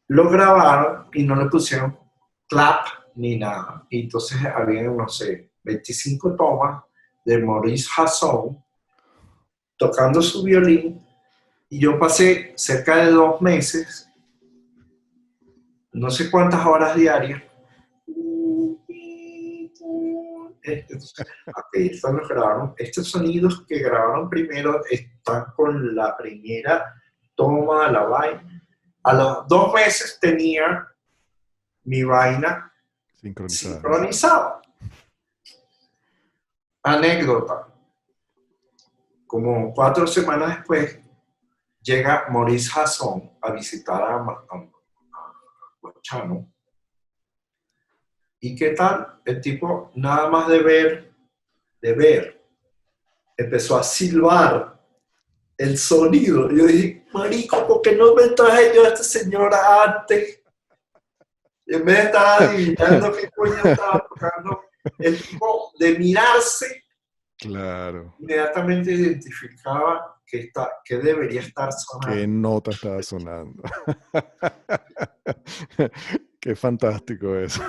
S2: lo grabaron y no le pusieron clap ni nada. Y entonces había, no sé, 25 tomas de Maurice Hasson tocando su violín y yo pasé cerca de 2 meses, no sé cuántas horas diarias. Estos sonidos que grabaron primero están con la primera toma de la vaina. A los 2 meses tenía mi vaina
S1: Sincronizada.
S2: sincronizada. Anécdota, como 4 semanas después llega Maurice Hasson a visitar a Guachano. ¿Y qué tal? El tipo, nada más de ver, empezó a silbar el sonido. Yo dije, marico, ¿por qué no me traje yo a esta señora antes? En vez de estar adivinando qué coño estaba tocando, el tipo de mirarse,
S1: Claro.
S2: inmediatamente identificaba que debería estar
S1: ¿Qué
S2: sonando.
S1: nota estaba sonando? Qué fantástico eso.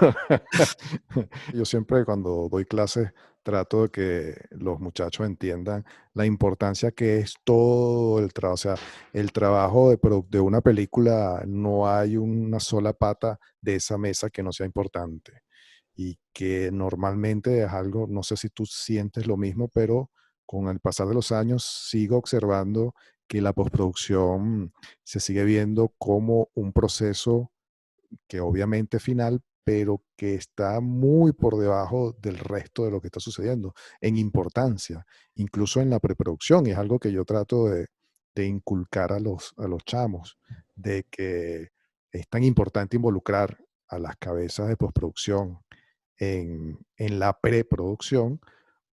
S1: Yo siempre cuando doy clases trato de que los muchachos entiendan la importancia que es todo el trabajo. O sea, el trabajo de una película, no hay una sola pata de esa mesa que no sea importante. Y que normalmente es algo, no sé si tú sientes lo mismo, pero con el pasar de los años sigo observando que la postproducción se sigue viendo como un proceso que obviamente es final, pero que está muy por debajo del resto de lo que está sucediendo en importancia, incluso en la preproducción. Y es algo que yo trato de inculcar a los chamos, de que es tan importante involucrar a las cabezas de postproducción en la preproducción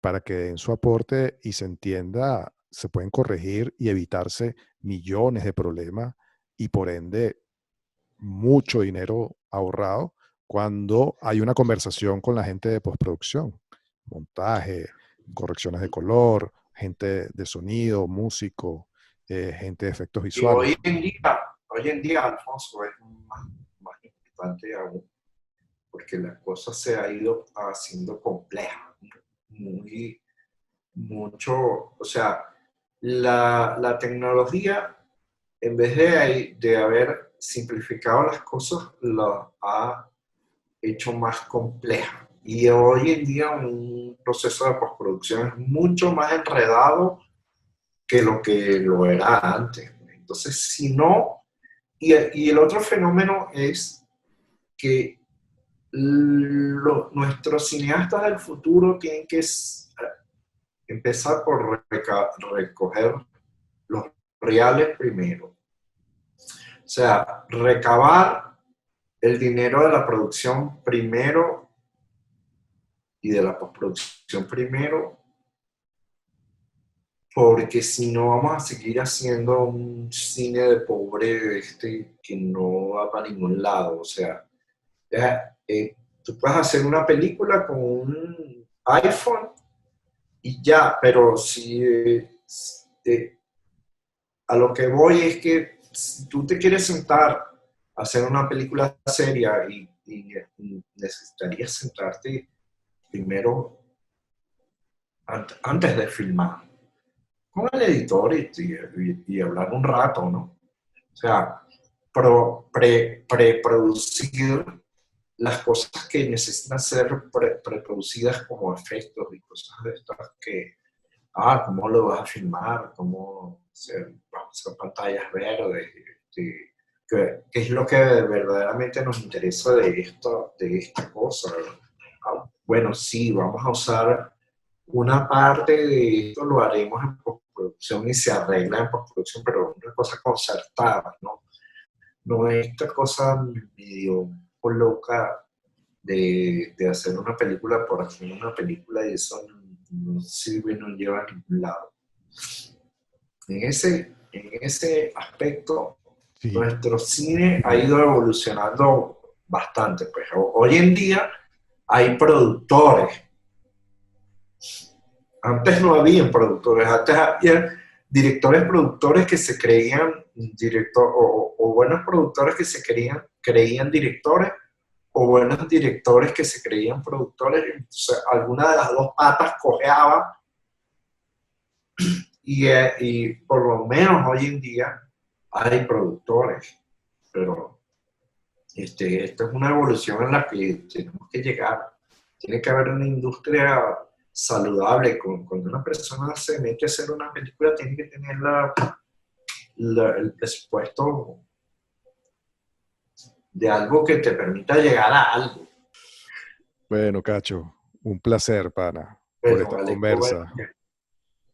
S1: para que den su aporte y se entienda, se pueden corregir y evitarse millones de problemas y por ende mucho dinero ahorrado cuando hay una conversación con la gente de postproducción, montaje, correcciones de color, gente de sonido, músico, gente de efectos
S2: Y
S1: visuales.
S2: hoy en día, Alfonso, es más importante aún, porque la cosa se ha ido haciendo compleja, muy, mucho, o sea, la tecnología, en vez de haber simplificado las cosas, las ha hecho más compleja. Y hoy en día un proceso de postproducción es mucho más enredado que lo era antes. Entonces, si no, y el otro fenómeno es que nuestros cineastas del futuro tienen que empezar por recoger los reales primero. O sea, recabar el dinero de la producción primero y de la postproducción primero, porque si no vamos a seguir haciendo un cine de pobre que no va para ningún lado. O sea, tú puedes hacer una película con un iPhone y ya, pero si a lo que voy es que si tú te quieres sentar a hacer una película seria y necesitarías sentarte primero antes de filmar con el editor y hablar un rato, ¿no? O sea, preproducir las cosas que necesitan ser preproducidas como efectos y cosas de estas ¿cómo lo vas a filmar? ¿Cómo vamos a hacer pantallas verdes? ¿Qué es lo que verdaderamente nos interesa de esta cosa? Bueno, sí, vamos a usar una parte de esto, lo haremos en postproducción y se arregla en postproducción, pero una cosa concertada, ¿no? No es esta cosa medio loca de hacer una película por hacer una película y eso no sirve, no lleva a ningún lado. En ese aspecto,
S1: Sí,
S2: nuestro cine ha ido evolucionando bastante. Pues hoy en día hay productores. Antes no había productores, antes había directores productores que se creían o buenos productores que creían directores, o buenos directores que se creían productores. Entonces, alguna de las dos patas cojeaba y por lo menos hoy en día hay productores, pero esto es una evolución en la que tenemos que llegar. Tiene que haber una industria saludable. Cuando una persona se mete a hacer una película, tiene que tener el presupuesto de algo que te permita llegar a algo.
S1: bueno, Cacho, un placer, pana, por
S2: Bueno,
S1: esta
S2: vale,
S1: conversa.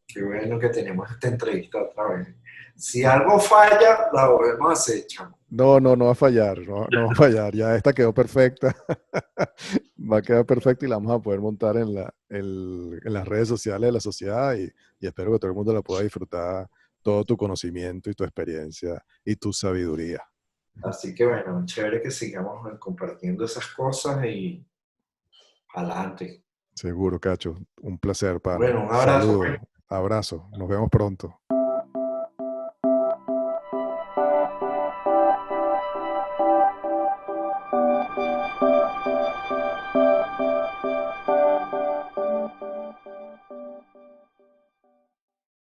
S2: qué bueno que tenemos esta entrevista otra vez. Si algo falla, la volvemos a hacer, chamo.
S1: No, no, no va a fallar, no, no va a fallar. Ya esta quedó perfecta. Va a quedar perfecta y la vamos a poder montar en las redes sociales de la sociedad y espero que todo el mundo la pueda disfrutar, todo tu conocimiento y tu experiencia y tu sabiduría.
S2: Así que bueno, chévere que sigamos compartiendo esas cosas y adelante.
S1: Seguro, Cacho. Un placer, pana.
S2: Bueno, un abrazo, pues.
S1: Saludos, abrazo. Nos vemos pronto.